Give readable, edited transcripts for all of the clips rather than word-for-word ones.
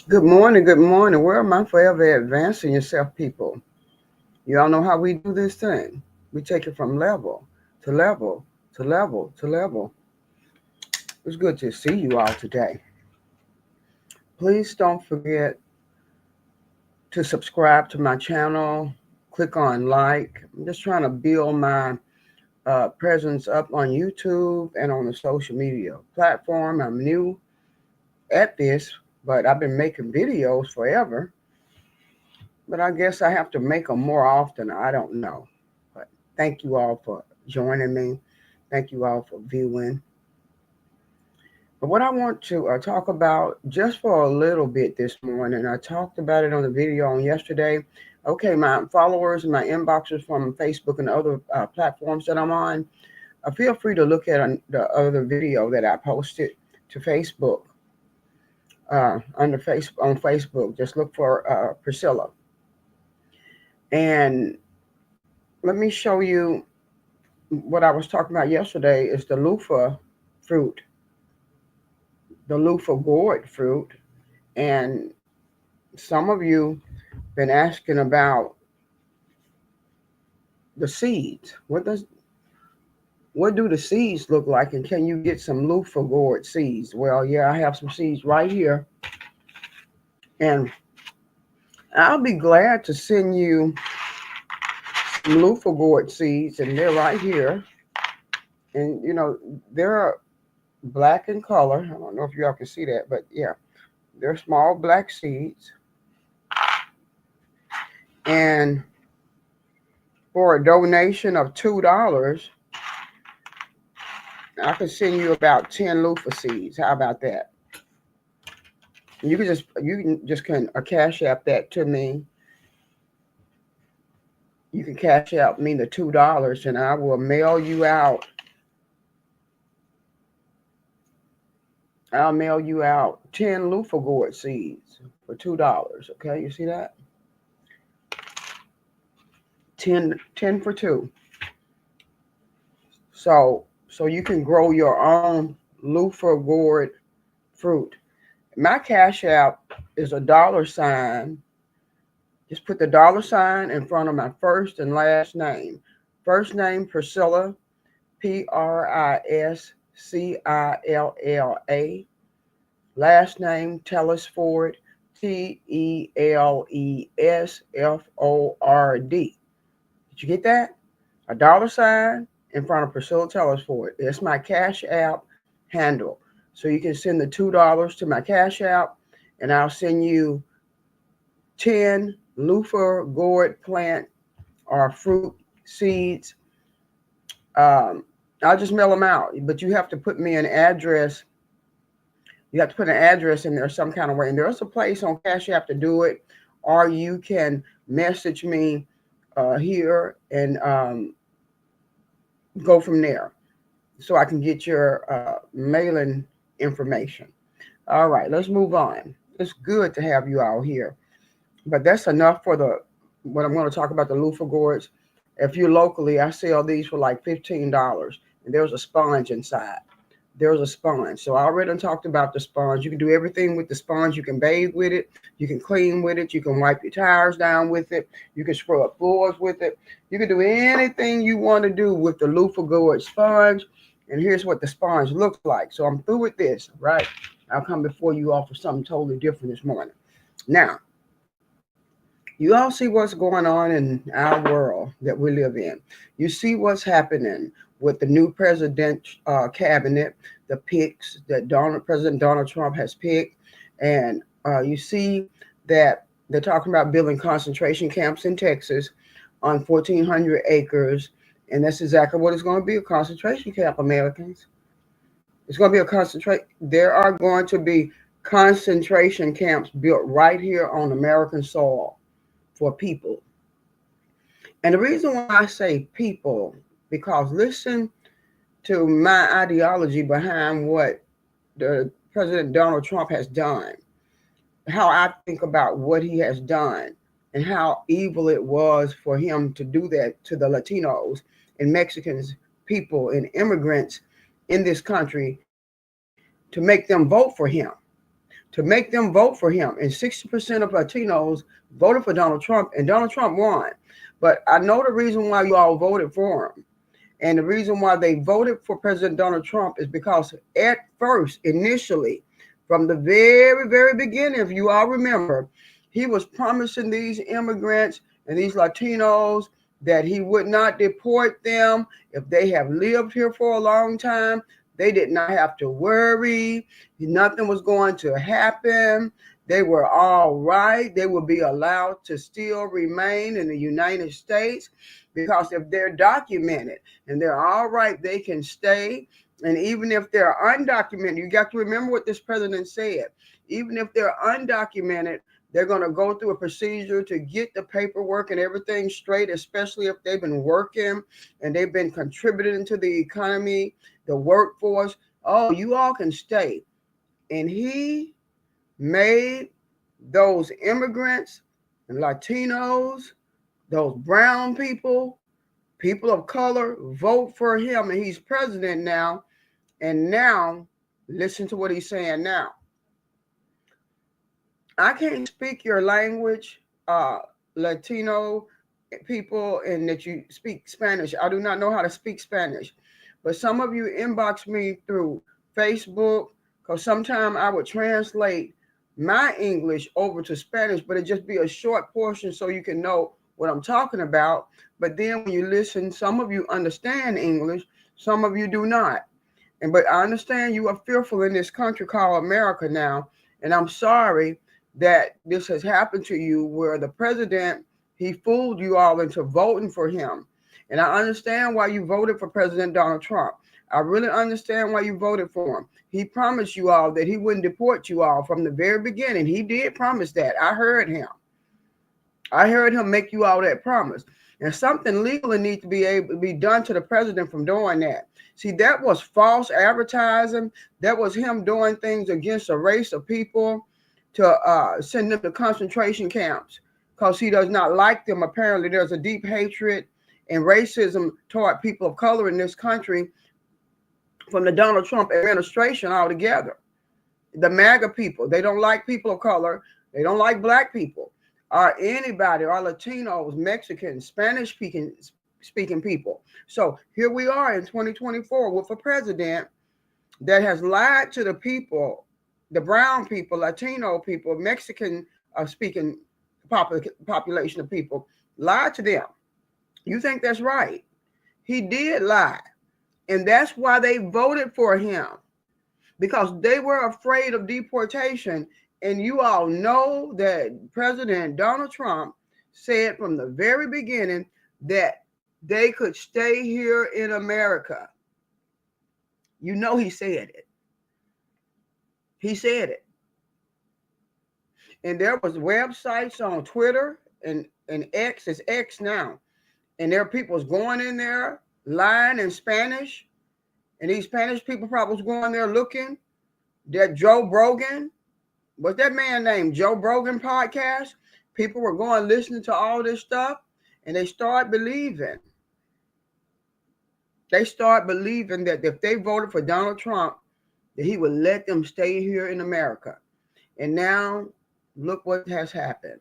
Good morning, good morning. Where am I forever advancing yourself, people? You all know how we do this thing. We take it from level to level to level to level. It's good to see you all today. Please don't forget to subscribe to my channel. Click on like. I'm just trying to build my presence up on YouTube and on the social media platform. I'm new at this, but I've been making videos forever. But I guess I have to make them more often. I don't know. But thank you all for joining me. Thank you all for viewing. But what I want to talk about just for a little bit this morning, I talked about it on the video on yesterday. Okay, my followers and my inboxes from Facebook and other platforms that I'm on, feel free to look at the other video that I posted to Facebook on Facebook. Just look for Priscilla, and let me show you what I was talking about yesterday is the loofah fruit, the loofah gourd fruit. And some of you been asking about the seeds. What do the seeds look like, and can you get some loofah gourd seeds? Well, yeah, I have some seeds right here, and I'll be glad to send you some loofah gourd seeds, and they're right here. And they're black in color. I don't know if y'all can see that, but yeah, they're small black seeds. And for a donation of $2, I can send you about 10 loofah seeds. How about that? You can just cash app that to me. You can cash out me the $2, and I will mail you out. I'll mail you out 10 loofah gourd seeds for $2. Okay, you see that? 10 for two. So you can grow your own loofah gourd fruit. My cash app is a dollar sign. Just put the dollar sign in front of my first and last name. First name Priscilla, Priscilla. Last name Telesford, Telesford. Did you get that? A dollar sign in front of Priscilla Telesford. It's my Cash App handle. So you can send the $2 to my Cash App, and I'll send you 10 loofah gourd plant or fruit seeds. I'll just mail them out, but you have to put me an address. You have to put an address in there some kind of way. And there's a place on Cash App to do it, or you can message me here and go from there so I can get your mailing information. All right, let's move on. It's good to have you all here. But that's enough for the what I'm going to talk about the loofah gourds. If you're locally, I sell these for like $15, and there's a sponge inside. There's a sponge. So I already talked about the sponge. You can do everything with the sponge. You can bathe with it. You can clean with it. You can wipe your tires down with it. You can scrub floors with it. You can do anything you want to do with the loofah gourd sponge. And here's what the sponge looks like. So I'm through with this, right? I'll come before you all for something totally different this morning. Now, you all see what's going on in our world that we live in. You see what's happening with the new president cabinet, the picks that President Donald Trump has picked, and you see that they're talking about building concentration camps in Texas on 1,400 acres, and that's exactly what it's going to be, a concentration camp, Americans. It's going to be a concentrate. There are going to be concentration camps built right here on American soil for people. And the reason why I say people, because listen to my ideology behind what the President Donald Trump has done, how I think about what he has done, and how evil it was for him to do that to the Latinos and Mexicans, people and immigrants in this country, to make them vote for him, to to make them vote for him. And 60% of Latinos voted for Donald Trump, and Donald Trump won. But I know the reason why you all voted for him. And the reason why they voted for President Donald Trump is because at first, initially, from the very, very beginning, if you all remember, he was promising these immigrants and these Latinos that he would not deport them if they have lived here for a long time. They did not have to worry. Nothing was going to happen. They were all right. They would be allowed to still remain in the United States because if they're documented and they're all right, they can stay. And even if they're undocumented, you got to remember what this president said. Even if they're undocumented, they're going to go through a procedure to get the paperwork and everything straight, especially if they've been working and they've been contributing to the economy, the workforce. Oh, you all can stay. And he made those immigrants and Latinos, those brown people, people of color, vote for him. And he's president now. And now, listen to what he's saying now. I can't speak your language, Latino people, and that you speak Spanish. I do not know how to speak Spanish. But some of you inbox me through Facebook, because sometimes I would translate my English over to Spanish, but it just be a short portion so you can know what I'm talking about. But then when you listen, some of you understand English, some of you do not. But I understand you are fearful in this country called America now. And I'm sorry that this has happened to you, where the president, he fooled you all into voting for him. And I understand why you voted for President Donald Trump. I really understand why you voted for him. He promised you all that he wouldn't deport you all from the very beginning. He did promise that. I heard him. I heard him make you all that promise. And something legally needs to be able to be done to the president from doing that. See, that was false advertising. That was him doing things against a race of people to send them to concentration camps because he does not like them. Apparently, there's a deep hatred and racism toward people of color in this country from the Donald Trump administration altogether. The MAGA people, they don't like people of color. They don't like black people or anybody, or Latinos, Mexicans, Spanish speaking people. So here we are in 2024 with a president that has lied to the people, the brown people, Latino people, Mexican speaking population of people, lied to them. You think that's right? He did lie. And that's why they voted for him, because they were afraid of deportation. And you all know that President Donald Trump said from the very beginning that they could stay here in America. You know he said it. He said it. And there was websites on Twitter and X, it's X now. And there are people going in there lying in Spanish. And these Spanish people probably was going there looking. That Joe Rogan, what's that man named? Joe Rogan podcast. People were going listening to all this stuff. And they start believing. They start believing that if they voted for Donald Trump, that he would let them stay here in America. And now, look what has happened.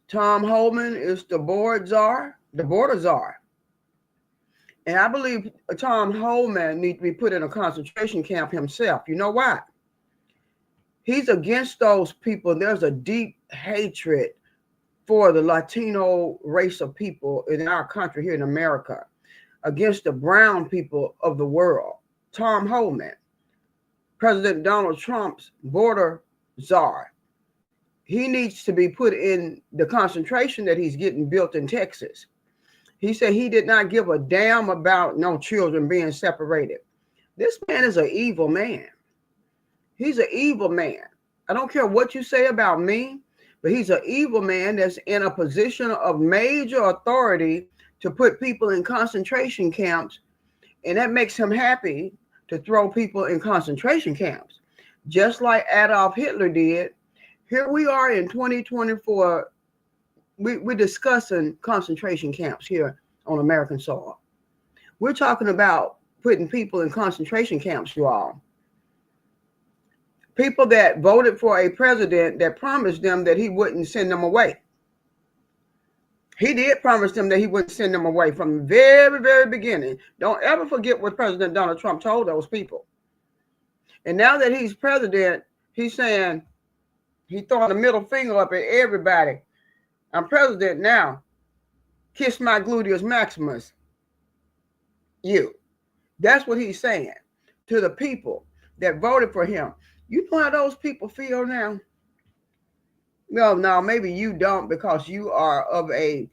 Tom Homan is the border czar. And I believe Tom Homan needs to be put in a concentration camp himself. You know why? He's against those people. There's a deep hatred for the Latino race of people in our country here in America, against the brown people of the world. Tom Homan, President Donald Trump's border czar, he needs to be put in the concentration that he's getting built in Texas. He said he did not give a damn about no children being separated. This man is an evil man. He's an evil man. I don't care what you say about me, but he's an evil man that's in a position of major authority to put people in concentration camps. And that makes him happy to throw people in concentration camps, just like Adolf Hitler did. Here we are in 2024. We're discussing concentration camps here on American soil. We're talking about putting people in concentration camps, you all. People that voted for a president that promised them that he wouldn't send them away. He did promise them that he wouldn't send them away from the very, very beginning. Don't ever forget what President Donald Trump told those people. And now that he's president, he's saying, he's throwing a middle finger up at everybody. I'm president now. Kiss my gluteus maximus. You. That's what he's saying to the people that voted for him. You know how those people feel now? Well, now maybe you don't, because you are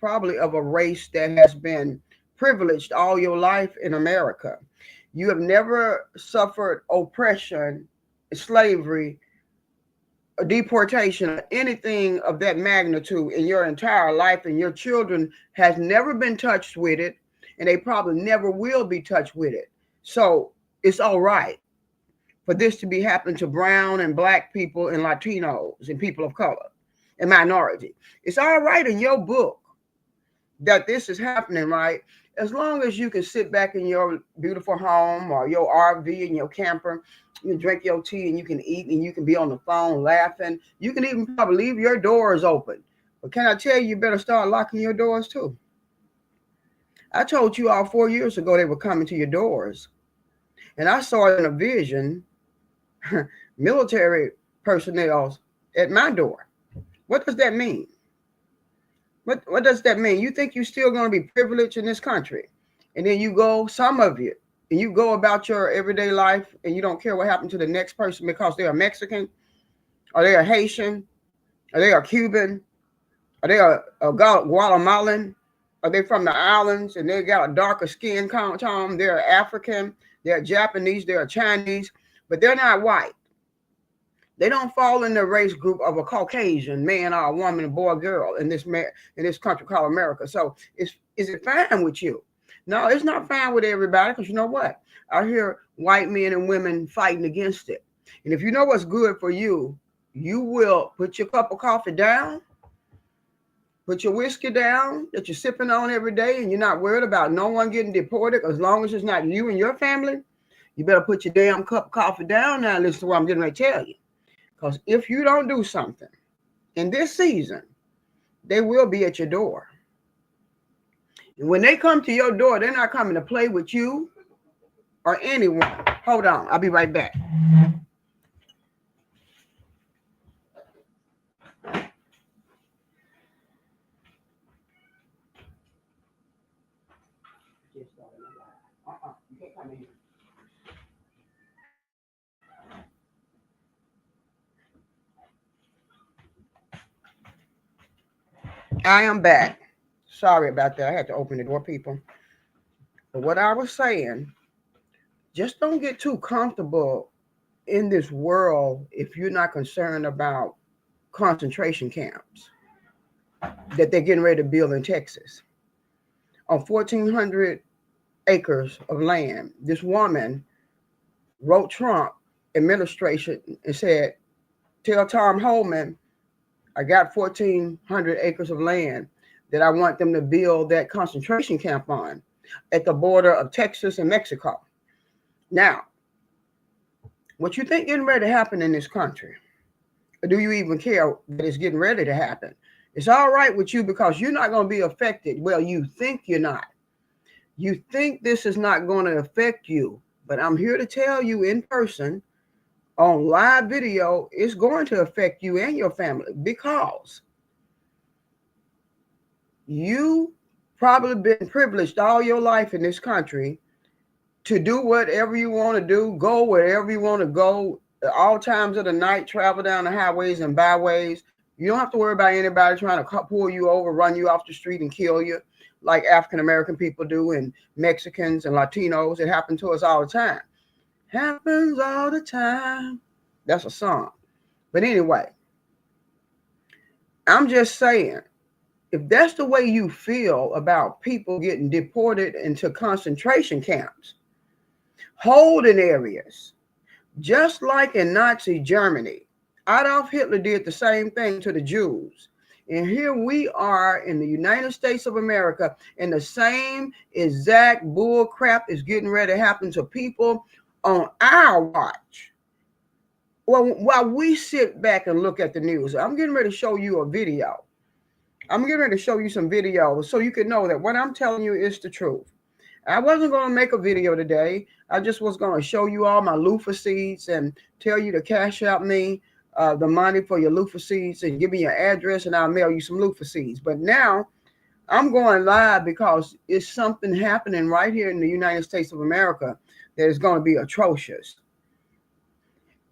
probably of a race that has been privileged all your life in America. You have never suffered oppression, slavery, deportation, or anything of that magnitude in your entire life, and your children has never been touched with it, and they probably never will be touched with it. So it's all right for this to be happening to brown and black people and Latinos and people of color and minority. It's all right in your book that this is happening, right? As long as you can sit back in your beautiful home or your RV and your camper, you drink your tea and you can eat and you can be on the phone laughing. You can even probably leave your doors open. But can I tell you, you better start locking your doors too. I told you all 4 years ago they were coming to your doors. And I saw it in a vision, military personnel at my door. What does that mean? What does that mean? You think you're still going to be privileged in this country, and then you go, some of you, and you go about your everyday life, and you don't care what happened to the next person because they are Mexican, or they are Haitian, or they are Cuban, or they are Guatemalan, or they from the islands, and they got a darker skin tone. They're African, they're Japanese, they're Chinese, but they're not white. They don't fall in the race group of a Caucasian man or a woman, a boy, girl in this country called America. So is it fine with you? No, it's not fine with everybody, because you know what? I hear white men and women fighting against it. And if you know what's good for you, you will put your cup of coffee down, put your whiskey down that you're sipping on every day, and you're not worried about no one getting deported. As long as it's not you and your family, you better put your damn cup of coffee down now and listen to what I'm getting ready to tell you. Because if you don't do something in this season, they will be at your door. And when they come to your door, they're not coming to play with you or anyone. Hold on. I'll be right back. You can't come in here. I am back. Sorry about that. I had to open the door, people. But what I was saying, just don't get too comfortable in this world if you're not concerned about concentration camps that they're getting ready to build in Texas. On 1,400 acres of land, this woman wrote Trump administration and said, tell Tom Homan, I got 1,400 acres of land that I want them to build that concentration camp on at the border of Texas and Mexico. Now, what you think getting ready to happen in this country? Or do you even care that it's getting ready to happen? It's all right with you because you're not going to be affected. Well, you think you're not. You think this is not going to affect you. But I'm here to tell you in person, on live video, it's going to affect you and your family, because you probably been privileged all your life in this country to do whatever you want to do, go wherever you want to go, at all times of the night, travel down the highways and byways. You don't have to worry about anybody trying to pull you over, run you off the street and kill you like African-American people do, and Mexicans and Latinos. It happens to us all the time. Happens all the time. That's a song. But anyway, I'm just saying, if that's the way you feel about people getting deported into concentration camps, holding areas, just like in Nazi Germany, Adolf Hitler did the same thing to the Jews. And here we are in the United States of America, and the same exact bull crap is getting ready to happen to people on our watch. Well, while we sit back and look at the news, I'm getting ready to show you a video. I'm getting ready to show you some videos so you can know that what I'm telling you is the truth. I wasn't going to make a video today. I just was going to show you all my loofah seeds and tell you to cash out me the money for your loofah seeds and give me your address and I'll mail you some loofah seeds. But now I'm going live because it's something happening right here in the United States of America that is going to be atrocious.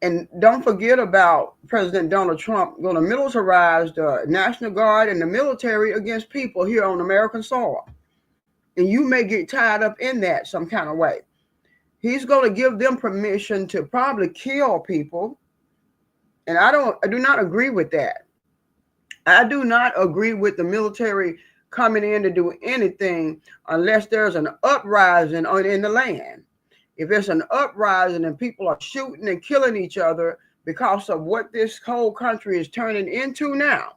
And don't forget about President Donald Trump going to militarize the National Guard and the military against people here on American soil. And you may get tied up in that some kind of way. He's going to give them permission to probably kill people. And I do not agree with that. I do not agree with the military coming in to do anything unless there's an uprising in the land. If it's an uprising and people are shooting and killing each other because of what this whole country is turning into now,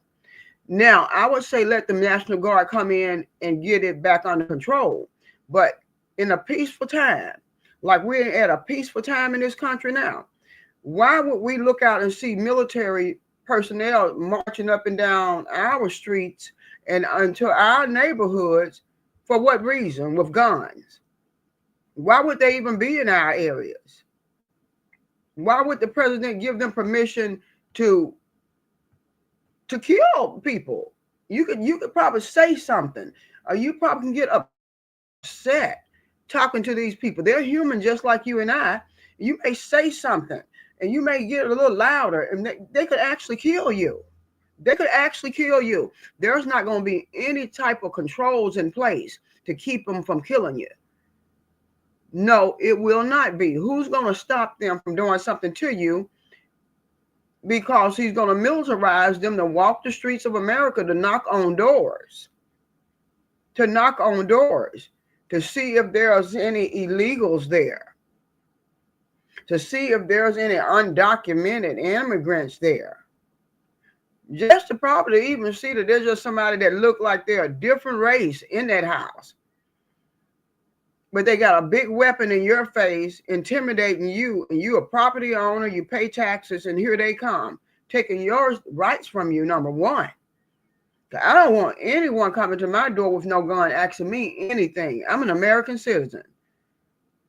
I would say let the National Guard come in and get it back under control. But in a peaceful time, like we're at a peaceful time in this country now, why would we look out and see military personnel marching up and down our streets and into our neighborhoods? For what reason? With guns. Why would they even be in our areas? Why would the president give them permission to kill people? You could probably say something, or you probably can get upset talking to these people. They're human just like you and I. You may say something, and you may get a little louder, and they could actually kill you. They could actually kill you. There's not going to be any type of controls in place to keep them from killing you. No, it will not be. Who's going to stop them from doing something to you? Because he's going to militarize them to walk the streets of America to knock on doors. To knock on doors. To see if there's any illegals there. To see if there's any undocumented immigrants there. Just to probably even see that there's just somebody that look like they're a different race in that house. But they got a big weapon in your face, intimidating you, and you a property owner, you pay taxes, and here they come, taking your rights from you, number one. I don't want anyone coming to my door with no gun asking me anything. I'm an American citizen.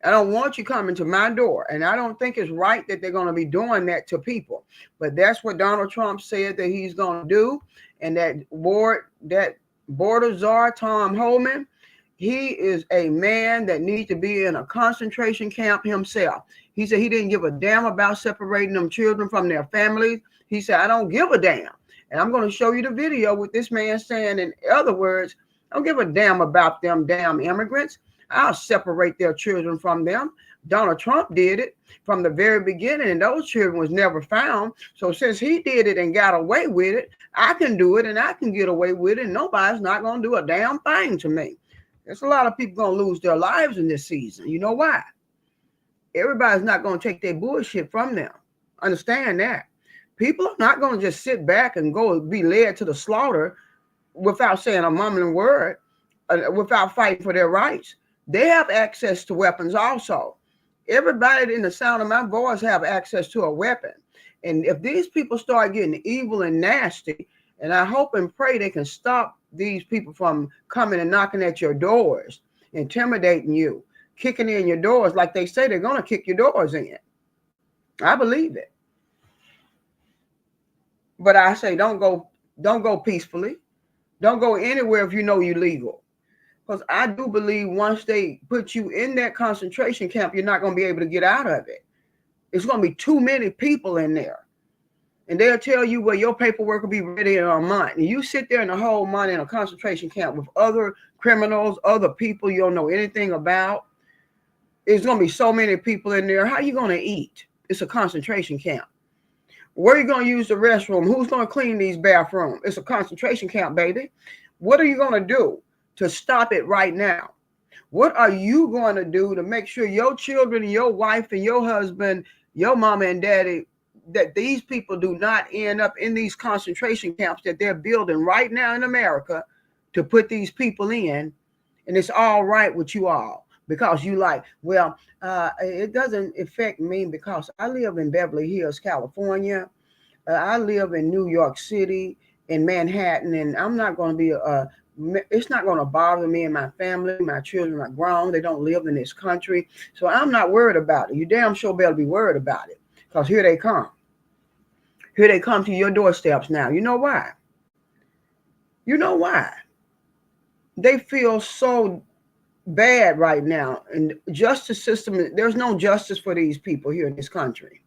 I don't want you coming to my door, and I don't think it's right that they're going to be doing that to people. But that's what Donald Trump said that he's going to do, and that border czar, Tom Homan, he is a man that needs to be in a concentration camp himself. He said he didn't give a damn about separating them children from their families. He said, I don't give a damn. And I'm going to show you the video with this man saying, in other words, I don't give a damn about them damn immigrants. I'll separate their children from them. Donald Trump did it from the very beginning, and those children was never found. So since he did it and got away with it, I can do it and I can get away with it. And nobody's not going to do a damn thing to me. There's a lot of people going to lose their lives in this season. You know why? Everybody's not going to take their bullshit from them. Understand that. People are not going to just sit back and go be led to the slaughter without saying a mumbling word, without fighting for their rights. They have access to weapons also. Everybody in the sound of my voice have access to a weapon. And if these people start getting evil and nasty, and I hope and pray they can stop these people from coming and knocking at your doors, intimidating you, kicking in your doors like they say they're going to kick your doors in. I believe it. But I say don't go peacefully. Don't go anywhere if you know you're legal. Because I do believe once they put you in that concentration camp, you're not going to be able to get out of it. It's going to be too many people in there. And they'll tell you, well, your paperwork will be ready in a month. And you sit there in a whole month in a concentration camp with other criminals, other people you don't know anything about. There's going to be so many people in there. How are you going to eat? It's a concentration camp. Where are you going to use the restroom? Who's going to clean these bathrooms? It's a concentration camp, baby. What are you going to do to stop it right now? What are you going to do to make sure your children, your wife and your husband, your mama and daddy, that these people do not end up in these concentration camps that they're building right now in America to put these people in, and it's all right with you all. because you like, well, it doesn't affect me because I live in Beverly Hills, California. I live in New York City, in Manhattan, and I'm not going to be it's not going to bother me and my family. My children are grown. They don't live in this country. So I'm not worried about it. You damn sure better be worried about it, because here they come. Here they come to your doorsteps now. You know why? You know why? They feel so bad right now. And justice system, there's no justice for these people here in this country.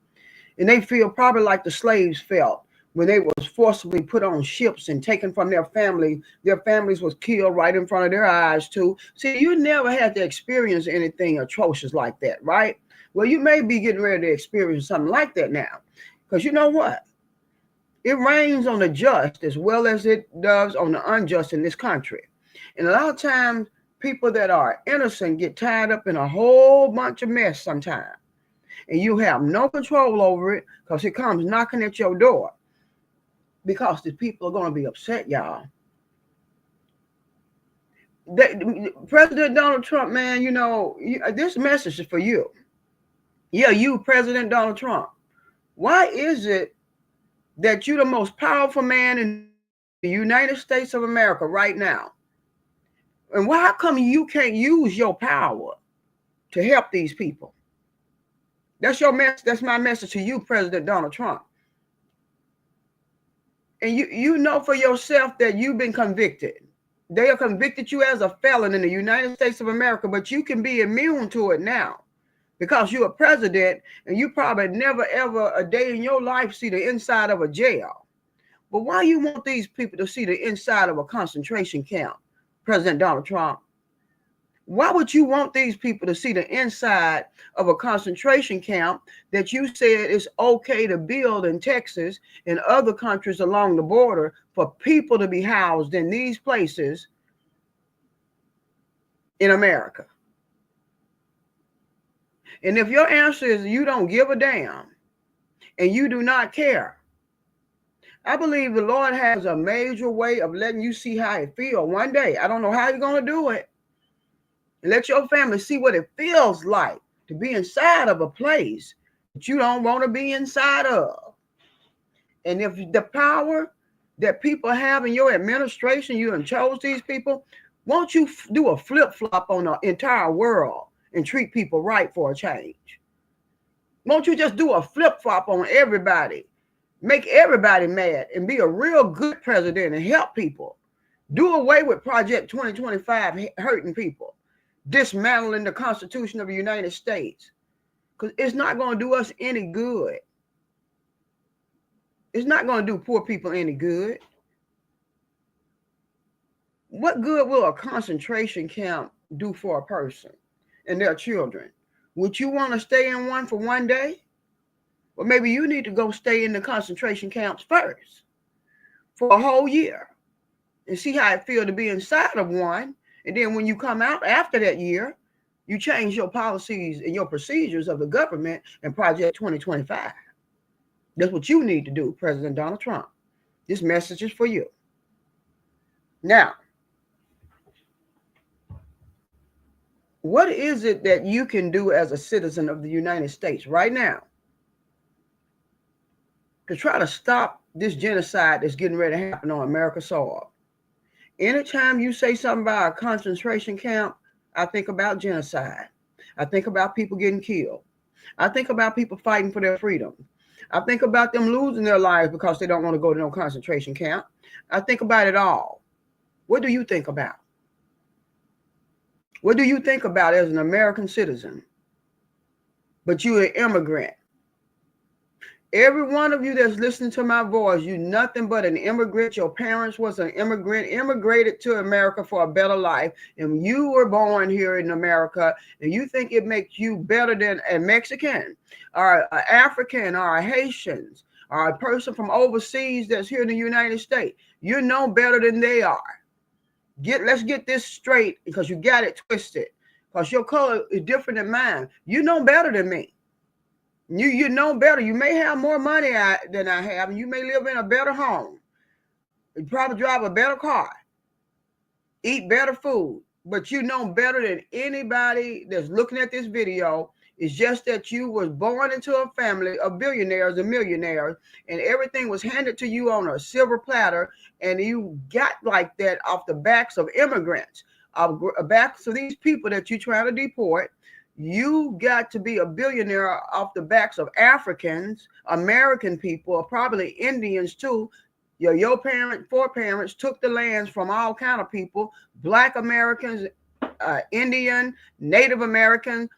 And they feel probably like the slaves felt when they was forcibly put on ships and taken from their family. Their families was killed right in front of their eyes too. See, you never had to experience anything atrocious like that, right? Well, you may be getting ready to experience something like that now. Because you know what? It rains on the just as well as it does on the unjust in this country. And a lot of times, people that are innocent get tied up in a whole bunch of mess sometimes. And you have no control over it because it comes knocking at your door. Because the people are going to be upset, y'all. President Donald Trump, man, you know, this message is for you. Yeah, you, President Donald Trump. Why is it that you're the most powerful man in the United States of America right now? And why come you can't use your power to help these people? That's your message. That's my message to you, President Donald Trump. And you know for yourself that you've been convicted. They have convicted you as a felon in the United States of America, but you can be immune to it now because you're a president and you probably never ever a day in your life see the inside of a jail. But why you want these people to see the inside of a concentration camp, President Donald Trump? Why would you want these people to see the inside of a concentration camp that you said is okay to build in Texas and other countries along the border for people to be housed in these places in America? And if your answer is you don't give a damn and you do not care, I believe the Lord has a major way of letting you see how it feels one day. I don't know how you're going to do it. Let your family see what it feels like to be inside of a place that you don't want to be inside of. And if the power that people have in your administration, you done chose these people, won't you do a flip-flop on the entire world and treat people right for a change? Won't you just do a flip-flop on everybody? Make everybody mad and be a real good president and help people. Do away with Project 2025 hurting people. Dismantling the Constitution of the United States, because it's not going to do us any good. It's not going to do poor people any good. What good will a concentration camp do for a person and their children? Would you want to stay in one for one day? Or maybe you need to go stay in the concentration camps first for a whole year and see how it feels to be inside of one. And then when you come out after that year, you change your policies and your procedures of the government and Project 2025. That's what you need to do, President Donald Trump. This message is for you. Now, what is it that you can do as a citizen of the United States right now to try to stop this genocide that's getting ready to happen on America's soil? Anytime you say something about a concentration camp, I think about genocide. I think about people getting killed. I think about people fighting for their freedom. I think about them losing their lives because they don't want to go to no concentration camp. I think about it all. What do you think about? What do you think about as an American citizen? But you're an immigrant. Every one of you that's listening to my voice, you nothing but an immigrant. Your parents was an immigrant, immigrated to America for a better life. And you were born here in America, and you think it makes you better than a Mexican or an African or a Haitians or a person from overseas that's here in the United States. You're no better than they are. Let's get this straight, because you got it twisted. Because your color is different than mine. You know better than me. You know better. You may have more money than I have, and you may live in a better home. You probably drive a better car, eat better food. But you know better than anybody that's looking at this video. It's just that you was born into a family of billionaires and millionaires, and everything was handed to you on a silver platter, and you got like that off the backs of immigrants, backs of these people that you trying to deport. You got to be a billionaire off the backs of Africans, American people, or probably Indians too. Your parents, foreparents took the lands from all kind of people, Black Americans, Indian, Native Americans,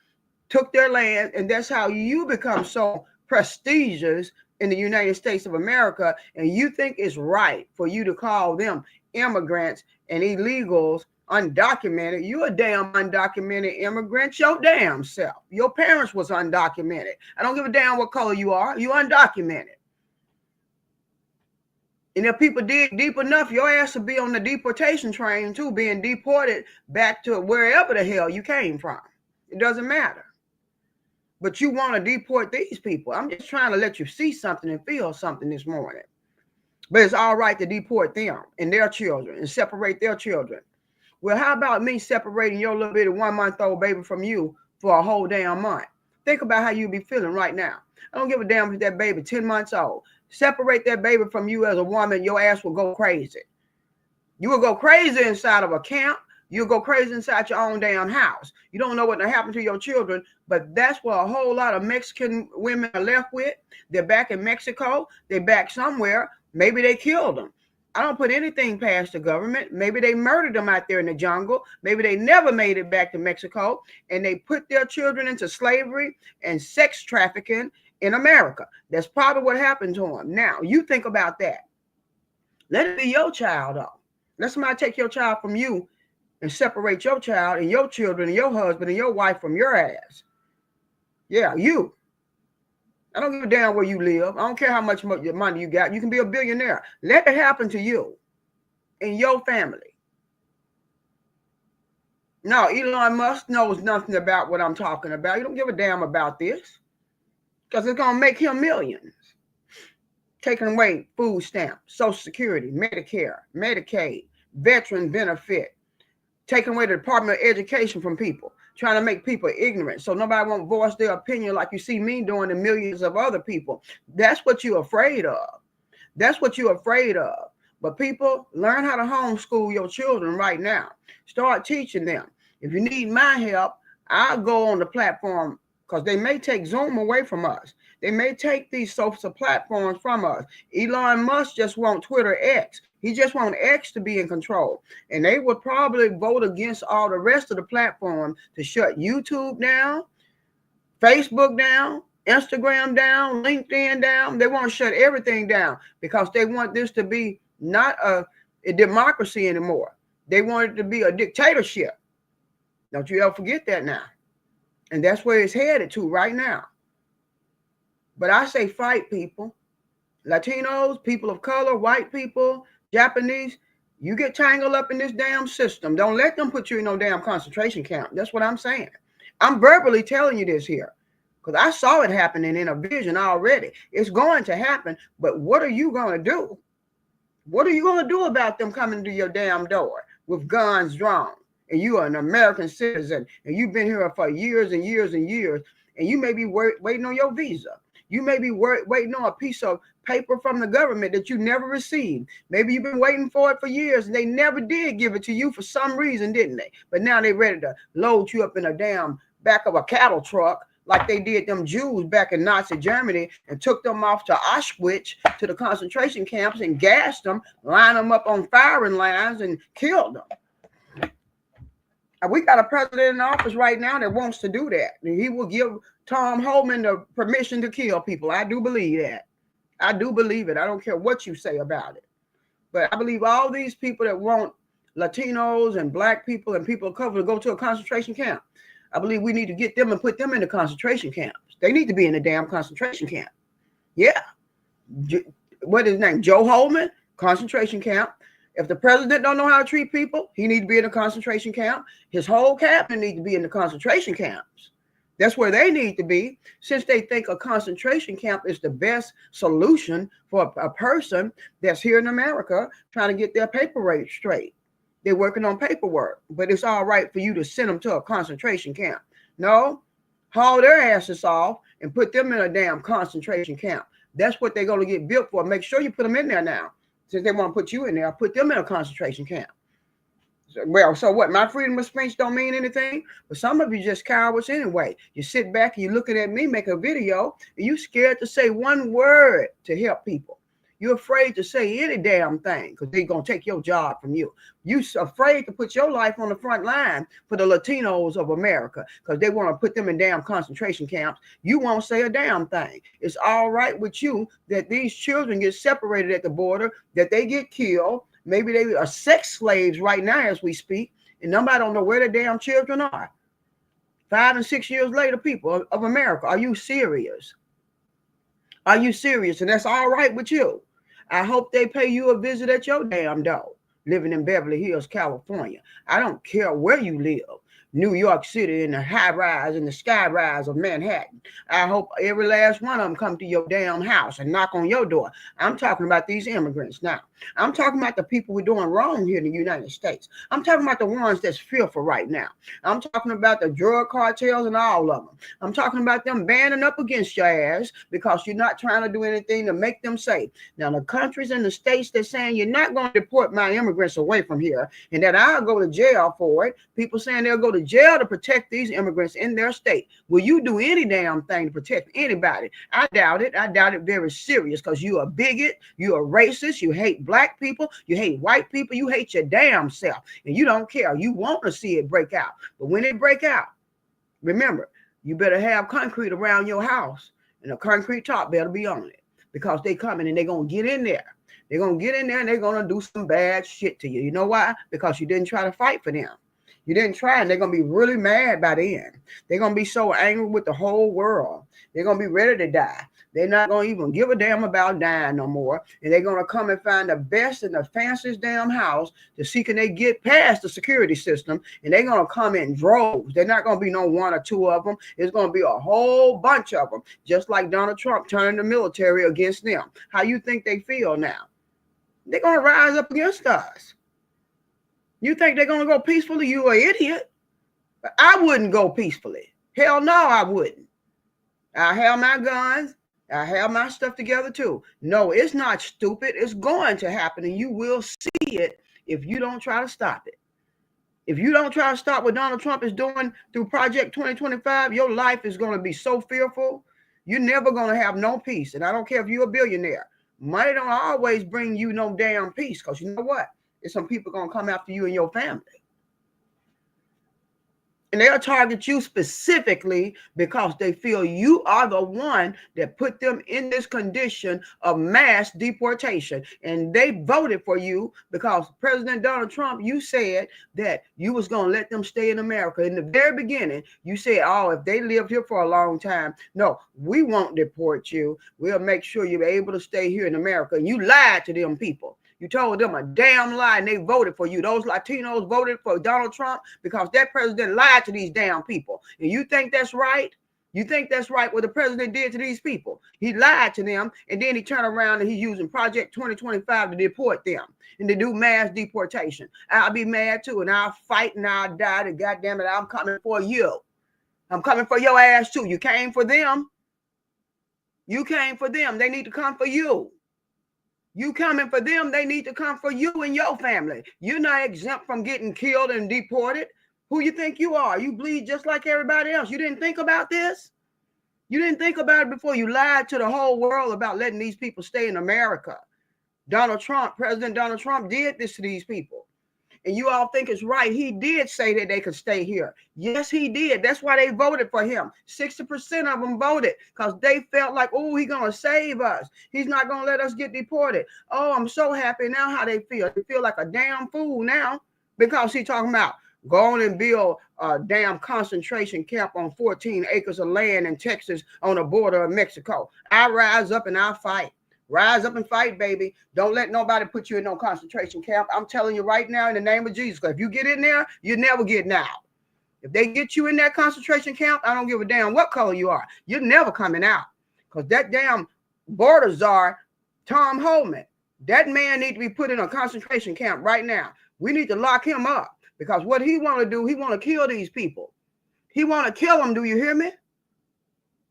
took their land, and that's how you become so prestigious in the United States of America. And you think it's right for you to call them immigrants and illegals, undocumented. You a damn undocumented immigrant your damn self. Your parents was undocumented. I don't give a damn what color you are. You undocumented. And if people dig deep enough, your ass will be on the deportation train too, being deported back to wherever the hell you came from. It doesn't matter. But you want to deport these people. I'm just trying to let you see something and feel something this morning. But it's all right to deport them and their children and separate their children. Well, how about me separating your little bitty 1-month-old baby from you for a whole damn month? Think about how you be feeling right now. I don't give a damn if that baby 10 months old. Separate that baby from you as a woman, your ass will go crazy. You will go crazy inside of a camp. You'll go crazy inside your own damn house. You don't know what will happen to your children, but that's what a whole lot of Mexican women are left with. They're back in Mexico. They're back somewhere. Maybe they killed them. I don't put anything past the government. Maybe they murdered them out there in the jungle. Maybe they never made it back to Mexico, and they put their children into slavery and sex trafficking in America. That's probably what happened to them. Now, you think about that. Let it be your child, though. Let somebody take your child from you and separate your child and your children and your husband and your wife from your ass. Yeah, you. I don't give a damn where you live. I don't care how much money you got. You can be a billionaire. Let it happen to you and your family. No, Elon Musk knows nothing about what I'm talking about. He don't give a damn about this because it's going to make him millions. Taking away food stamps, Social Security, Medicare, Medicaid, veteran benefit. Taking away the Department of Education from people, trying to make people ignorant so nobody won't voice their opinion like you see me doing to millions of other people. That's what you're afraid of. That's what you're afraid of. But people, learn how to homeschool your children right now. Start teaching them. If you need my help, I'll go on the platform because they may take Zoom away from us. They may take these social platforms from us. Elon Musk just wants Twitter X. He just wants X to be in control. And they would probably vote against all the rest of the platforms to shut YouTube down, Facebook down, Instagram down, LinkedIn down. They want to shut everything down because they want this to be not a democracy anymore. They want it to be a dictatorship. Don't you ever forget that now. And that's where it's headed to right now. But I say fight, people. Latinos, people of color, white people, Japanese, you get tangled up in this damn system. Don't let them put you in no damn concentration camp. That's what I'm saying. I'm verbally telling you this here because I saw it happening in a vision already. It's going to happen, but what are you going to do? What are you going to do about them coming to your damn door with guns drawn? And you are an American citizen, and you've been here for years and years and years, and you may be waiting on your visa. You may be waiting on a piece of paper from the government that you never received. Maybe you've been waiting for it for years, and they never did give it to you for some reason, didn't they? But now they're ready to load you up in a damn back of a cattle truck like they did them Jews back in Nazi Germany and took them off to Auschwitz, to the concentration camps, and gassed them, lined them up on firing lines, and killed them. We got a president in office right now that wants to do that. And he will give Tom Homan the permission to kill people. I do believe that. I do believe it. I don't care what you say about it. But I believe all these people that want Latinos and black people and people of color to go to a concentration camp, I believe we need to get them and put them in the concentration camps. They need to be in the damn concentration camp. Yeah. What is his name? Joe Holman, concentration camp. If the president don't know how to treat people, he needs to be in a concentration camp. His whole cabinet needs to be in the concentration camps. That's where they need to be, since they think a concentration camp is the best solution for a person that's here in America trying to get their paper rate straight. They're working on paperwork, but it's all right for you to send them to a concentration camp. No, haul their asses off and put them in a damn concentration camp. That's what they're going to get built for. Make sure you put them in there now. Since they want to put you in there, put them in a concentration camp. Well, so what? My freedom of speech don't mean anything? But some of you just cowards anyway. You sit back and you're looking at me make a video, and you scared to say one word to help people. You're afraid to say any damn thing because they're going to take your job from you. You're afraid to put your life on the front line for the Latinos of America because they want to put them in damn concentration camps. You won't say a damn thing. It's all right with you that these children get separated at the border, that they get killed. Maybe they are sex slaves right now as we speak, and nobody don't know where the damn children are. 5 and 6 years later, people of America, are you serious? Are you serious? And that's all right with you. I hope they pay you a visit at your damn door, living in Beverly Hills, California. I don't care where you live. New York City, in the high rise and the sky rise of Manhattan. I hope every last one of them come to your damn house and knock on your door. I'm talking about these immigrants now. I'm talking about the people we're doing wrong here in the United States. I'm talking about the ones that's fearful right now. I'm talking about the drug cartels and all of them. I'm talking about them banding up against your ass because you're not trying to do anything to make them safe. Now, the countries and the states that's saying you're not going to deport my immigrants away from here and that I'll go to jail for it, people saying they'll go to jail to protect these immigrants in their state. Will you do any damn thing to protect anybody? I doubt it. I doubt it very serious because you're a bigot, you're a racist, you hate black people, you hate white people, you hate your damn self, and you don't care. You want to see it break out. But when it break out, remember, you better have concrete around your house, and a concrete top better be on it because they coming and they're going to get in there. They're going to get in there and they're going to do some bad shit to you. You know why? Because you didn't try to fight for them. You didn't try, and they're going to be really mad by the end. They're going to be so angry with the whole world. They're going to be ready to die. They're not going to even give a damn about dying no more. And they're going to come and find the best and the fanciest damn house to see can they get past the security system. And they're going to come in droves. They're not going to be no one or two of them. It's going to be a whole bunch of them, just like Donald Trump turning the military against them. How you think they feel now? They're going to rise up against us. You think they're going to go peacefully? You an idiot. I wouldn't go peacefully. Hell no, I wouldn't. I have my guns. I have my stuff together too. No, it's not stupid. It's going to happen, and you will see it if you don't try to stop it. If you don't try to stop what Donald Trump is doing through Project 2025, your life is going to be so fearful. You're never going to have no peace. And I don't care if you're a billionaire. Money don't always bring you no damn peace, because you know what? There's some people going to come after you and your family. And they'll target you specifically because they feel you are the one that put them in this condition of mass deportation. And they voted for you because President Donald Trump, you said that you was going to let them stay in America. In the very beginning, you said, oh, if they live here for a long time, no, we won't deport you. We'll make sure you're able to stay here in America. And you lied to them people. You told them a damn lie, and they voted for you. Those Latinos voted for Donald Trump because that president lied to these damn people. And you think that's right? You think that's right what the president did to these people? He lied to them, and then he turned around and he's using Project 2025 to deport them and to do mass deportation. I'll be mad too, and I'll fight and I'll die. And goddamn it, I'm coming for you. I'm coming for your ass too. You came for them. You came for them. They need to come for you. You coming for them, they need to come for you and your family. You're not exempt from getting killed and deported. Who you think you are? You bleed just like everybody else. You didn't think about this? You didn't think about it before you lied to the whole world about letting these people stay in America. Donald Trump, President Donald Trump did this to these people. And you all think it's right. He did say that they could stay here. Yes, he did. That's why they voted for him. 60% of them voted because they felt like, oh, he's going to save us. He's not going to let us get deported. Oh, I'm so happy now how they feel. They feel like a damn fool now because he's talking about go on and build a damn concentration camp on 14 acres of land in Texas on the border of Mexico. I rise up and I fight. Rise up and fight, baby. Don't let nobody put you in no concentration camp. I'm telling you right now in the name of Jesus. If you get in there, you're never getting out. If they get you in that concentration camp, I don't give a damn what color you are. You're never coming out. Because that damn border czar, Tom Homan, that man needs to be put in a concentration camp right now. We need to lock him up because what he want to do, he want to kill these people. He want to kill them. Do you hear me?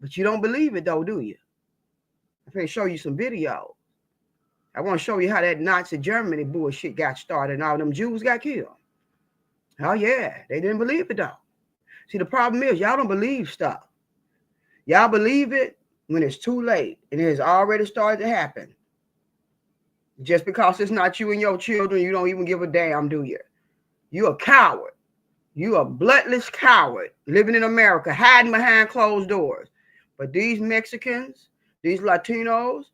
But you don't believe it though, do you? I'm going to show you some video. I want to show you how that Nazi Germany bullshit got started and all them Jews got killed. Oh yeah, they didn't believe it though. See, the problem is y'all don't believe stuff. Y'all believe it when it's too late and it has already started to happen. Just because it's not you and your children, you don't even give a damn, do you? You a coward. You a bloodless coward living in America, hiding behind closed doors. But these Mexicans, these Latinos,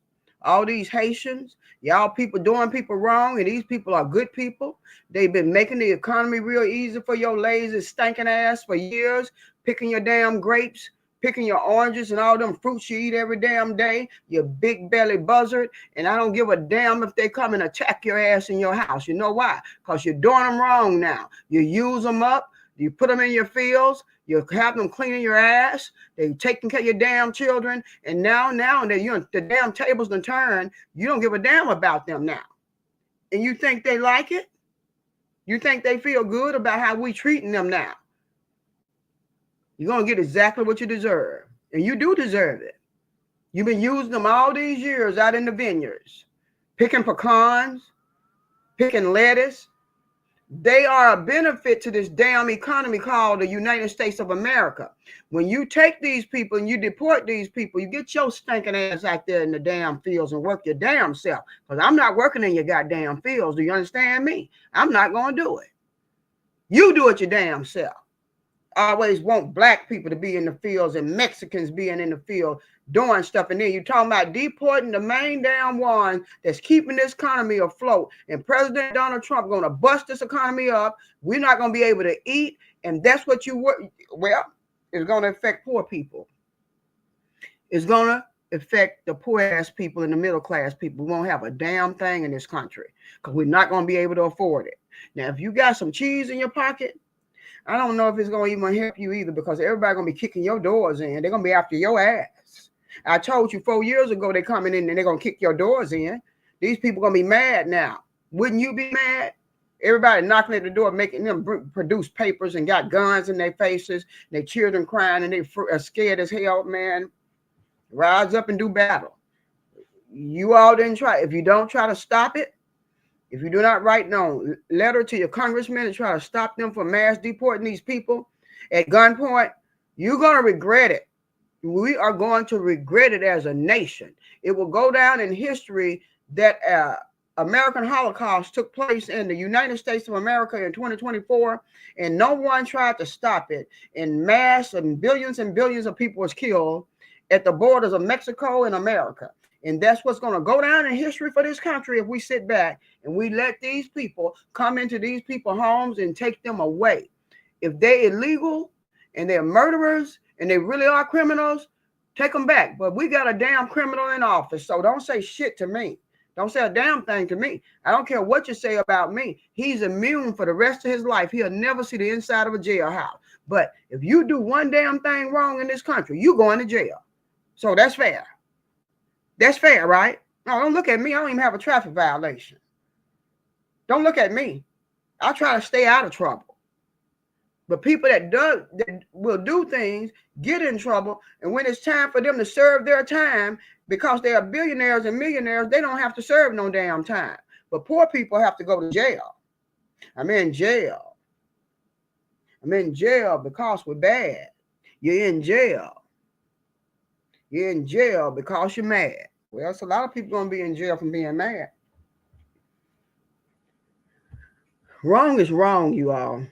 all these Haitians, y'all people doing people wrong, and these people are good people. They've been making the economy real easy for your lazy, stinking ass for years, picking your damn grapes, picking your oranges and all them fruits you eat every damn day, you big belly buzzard. And I don't give a damn if they come and attack your ass in your house. You know why? Because you're doing them wrong now. You use them up, you put them in your fields, you have them cleaning your ass, they taking care of your damn children, and now the damn tables done turn. You don't give a damn about them now. And you think they like it? You think they feel good about how we treating them now? You're going to get exactly what you deserve. And you do deserve it. You've been using them all these years out in the vineyards, picking pecans, picking lettuce. They are a benefit to this damn economy called the United States of America. When you take these people and you deport these people, you get your stinking ass out there in the damn fields and work your damn self. Because I'm not working in your goddamn fields. Do you understand me? I'm not going to do it. You do it your damn self. Always want black people to be in the fields and Mexicans being in the field doing stuff. And then you talking about deporting the main damn one that's keeping this economy afloat. And President Donald Trump going to bust this economy up. We're not going to be able to eat. And that's what you work. Well, it's going to affect poor people. It's going to affect the poor ass people and the middle class people. We won't have a damn thing in this country because we're not going to be able to afford it. Now, if you got some cheese in your pocket, I don't know if it's going to even help you either because everybody's going to be kicking your doors in. They're going to be after your ass. I told you 4 years ago they're coming in and they're going to kick your doors in. These people are going to be mad now. Wouldn't you be mad? Everybody knocking at the door, making them produce papers and got guns in their faces, their children crying and they are scared as hell, man. Rise up and do battle. You all didn't try. If you don't try to stop it, if you do not write no letter to your congressman and try to stop them from mass deporting these people at gunpoint, you're going to regret it. We are going to regret it as a nation. It will go down in history that American Holocaust took place in the United States of America in 2024, and no one tried to stop it. In mass and billions of people was killed at the borders of Mexico and America. And that's what's going to go down in history for this country if we sit back and we let these people come into these people's homes and take them away. If they're illegal and they're murderers and they really are criminals, take them back. But we got a damn criminal in office, so don't say shit to me. Don't say a damn thing to me. I don't care what you say about me. He's immune for the rest of his life. He'll never see the inside of a jailhouse. But if you do one damn thing wrong in this country, you going to jail. So that's fair. That's fair, right? No, don't look at me. I don't even have a traffic violation. Don't look at me. I try to stay out of trouble. But people that will do things get in trouble. And when it's time for them to serve their time, because they are billionaires and millionaires, they don't have to serve no damn time. But poor people have to go to jail. I'm in jail. I'm in jail because we're bad. You're in jail. You're in jail because you're mad. Well, it's a lot of people going to be in jail from being mad. Wrong is wrong, you all.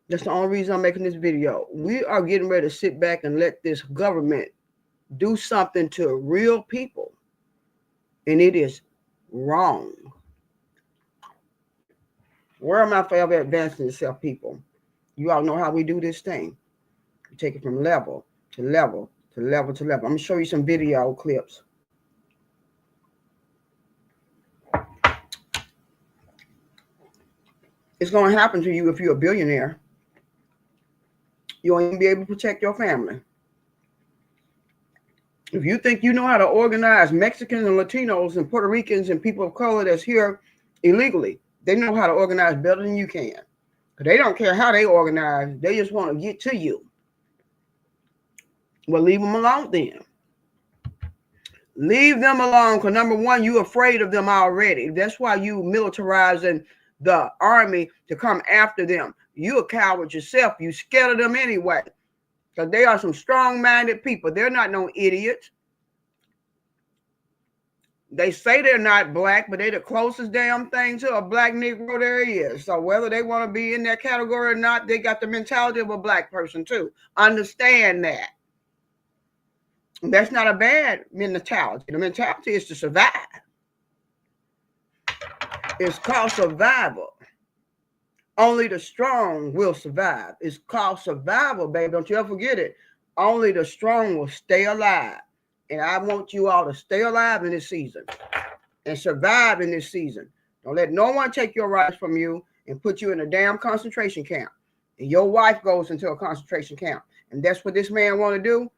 That's the only reason I'm making this video. We are getting ready to sit back and let this government do something to real people. And it is wrong. Where am I forever advancing itself, people? You all know how we do this thing. We take it from level to level to level to level. I'm going to show you some video clips. It's going to happen to you if you're a billionaire. You won't even be able to protect your family. If you think you know how to organize Mexicans and Latinos and Puerto Ricans and people of color that's here illegally, They know how to organize better than you can. They don't care how they organize. They just want to get to you. Well, leave them alone then. Leave them alone, because number one, you're afraid of them already. That's why you militarizing the army to come after them. You're a coward yourself. You scared of them anyway, because they are some strong-minded people. They're not no idiots. They say they're not black, but they're the closest damn thing to a black Negro there is. So whether they want to be in that category or not, they got the mentality of a black person too. Understand that. That's not a bad mentality. The mentality is to survive. It's called survival. Only the strong will survive. It's called survival, baby. Don't you ever forget it. Only the strong will stay alive. And I want you all to stay alive in this season and survive in this season. Don't let no one take your rights from you and put you in a damn concentration camp. And your wife goes into a concentration camp. And that's what this man want to do.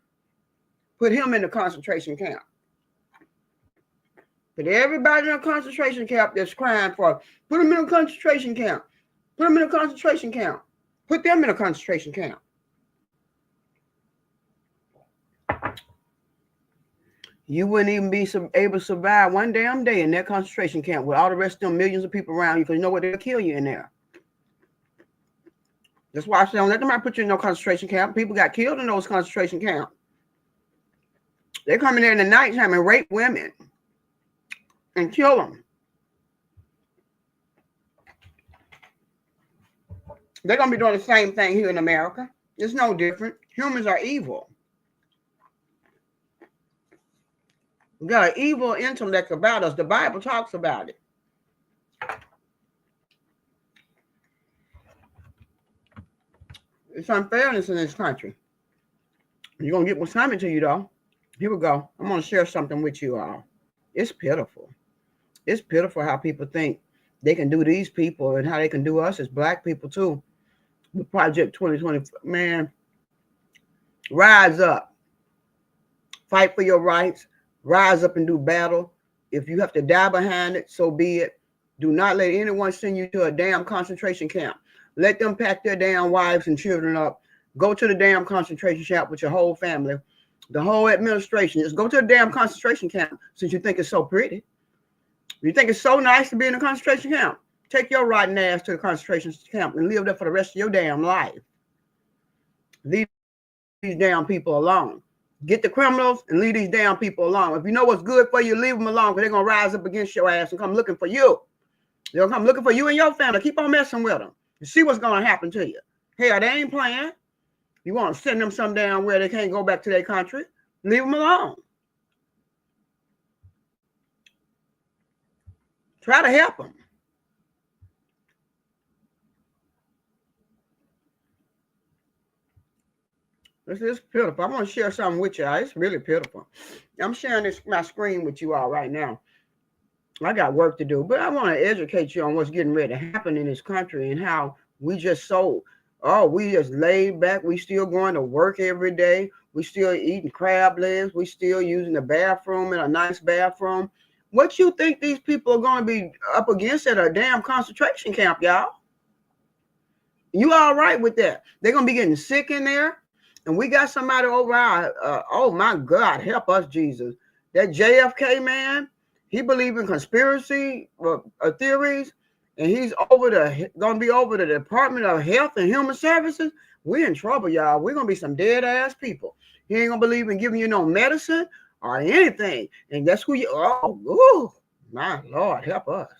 Put him in a concentration camp. Put everybody in a concentration camp that's crying for, put them in a concentration camp. Put them in a concentration camp. Put them in a concentration camp. You wouldn't even be able to survive one damn day in that concentration camp with all the rest of them millions of people around you, because you know what, they'll kill you in there. That's why I say don't let them put you in no concentration camp. People got killed in those concentration camps. They come in there in the nighttime and rape women and kill them. They're going to be doing the same thing here in America. It's no different. Humans are evil. We got an evil intellect about us. The Bible talks about it. It's unfairness in this country. You're going to get what's coming to you, though. Here we go. I'm going to share something with you all. It's pitiful. It's pitiful how people think they can do these people and how they can do us as black people, too. The Project 2020, man, rise up. Fight for your rights. Rise up and do battle. If you have to die behind it, so be it. Do not let anyone send you to a damn concentration camp. Let them pack their damn wives and children up. Go to the damn concentration camp with your whole family. The whole administration. Just go to the damn concentration camp since you think it's so pretty. You think it's so nice to be in a concentration camp. Take your rotten ass to the concentration camp and live there for the rest of your damn life. Leave these damn people alone. Get the criminals and leave these damn people alone. If you know what's good for you, leave them alone, because they're going to rise up against your ass and come looking for you. They'll come looking for you and your family. Keep on messing with them. You see what's going to happen to you. Hell, they ain't playing. You want to send them some down where they can't go back to their country? Leave them alone. Try to help them. This is pitiful. I'm going to share something with you. It's really pitiful. I'm sharing my screen with you all right now. I got work to do, but I want to educate you on what's getting ready to happen in this country and how we just we just laid back. We still going to work every day. We still eating crab legs. We still using the bathroom in a nice bathroom. What you think these people are going to be up against at a damn concentration camp, y'all? You all right with that? They're going to be getting sick in there. And we got somebody over our, oh my God, help us, Jesus. That JFK man, he believes in conspiracy theories, and he's going to be over the Department of Health and Human Services. We're in trouble, y'all. We're going to be some dead-ass people. He ain't going to believe in giving you no medicine or anything. And that's who you, my Lord, help us.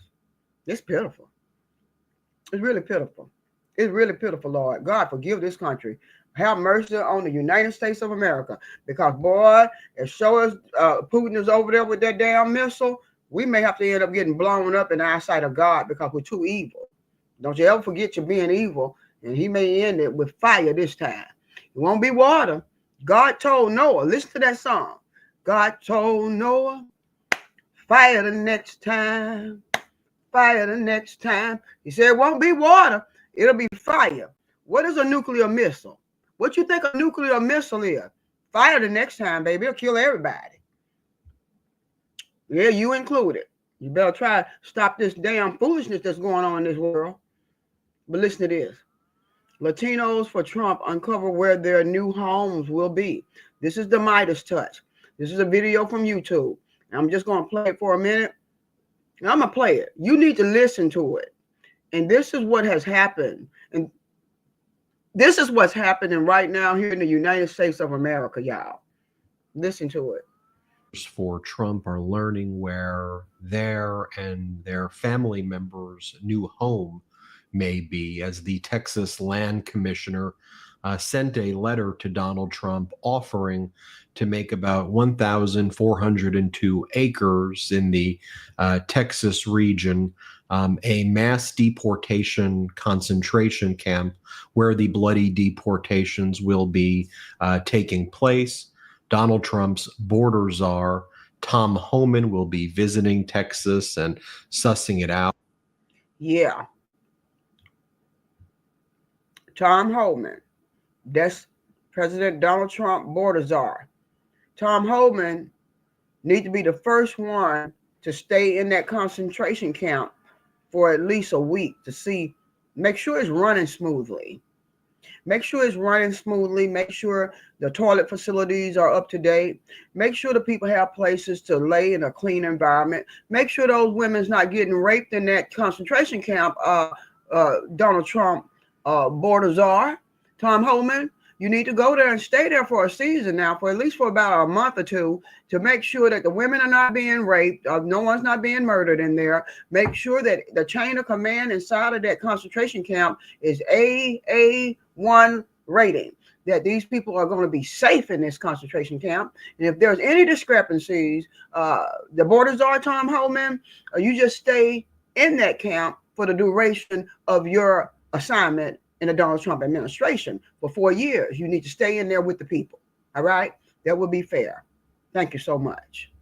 It's pitiful. It's really pitiful. It's really pitiful, Lord. God, forgive this country. Have mercy on the United States of America. Because, boy, as sure as Putin is over there with that damn missile, we may have to end up getting blown up in the eyesight of God because we're too evil. Don't you ever forget you're being evil, and he may end it with fire this time. It won't be water. God told Noah, listen to that song. God told Noah, fire the next time. Fire the next time. He said it won't be water. It'll be fire. What is a nuclear missile? What you think a nuclear missile is? Fire the next time, baby. It'll kill everybody. Yeah, you included. You better try to stop this damn foolishness that's going on in this world. But listen to this. Latinos for Trump uncover where their new homes will be. This is the Midas touch. This is a video from YouTube. I'm just going to play it for a minute. And I'm going to play it. You need to listen to it. And this is what has happened. And this is what's happening right now here in the United States of America, y'all. Listen to it. For Trump are learning where their and their family members' new home may be, as the Texas Land Commissioner sent a letter to Donald Trump offering to make about 1,402 acres in the Texas region a mass deportation concentration camp where the bloody deportations will be taking place. Donald Trump's border czar, Tom Homan, will be visiting Texas and sussing it out. Yeah. Tom Homan. That's President Donald Trump border czar. Tom Homan needs to be the first one to stay in that concentration camp for at least a week to make sure it's running smoothly. Make sure it's running smoothly. Make sure the toilet facilities are up to date. Make sure the people have places to lay in a clean environment. Make sure those women's not getting raped in that concentration camp. Donald Trump border czar, Tom Homan, you need to go there and stay there for a season now, for at least for about a month or two, to make sure that the women are not being raped, no one's not being murdered in there. Make sure that the chain of command inside of that concentration camp is AA1 rating, that these people are going to be safe in this concentration camp. And if there's any discrepancies, the border czar, Tom Homan, you just stay in that camp for the duration of your assignment in the Donald Trump administration for 4 years. You need to stay in there with the people. All right? That would be fair. Thank you so much.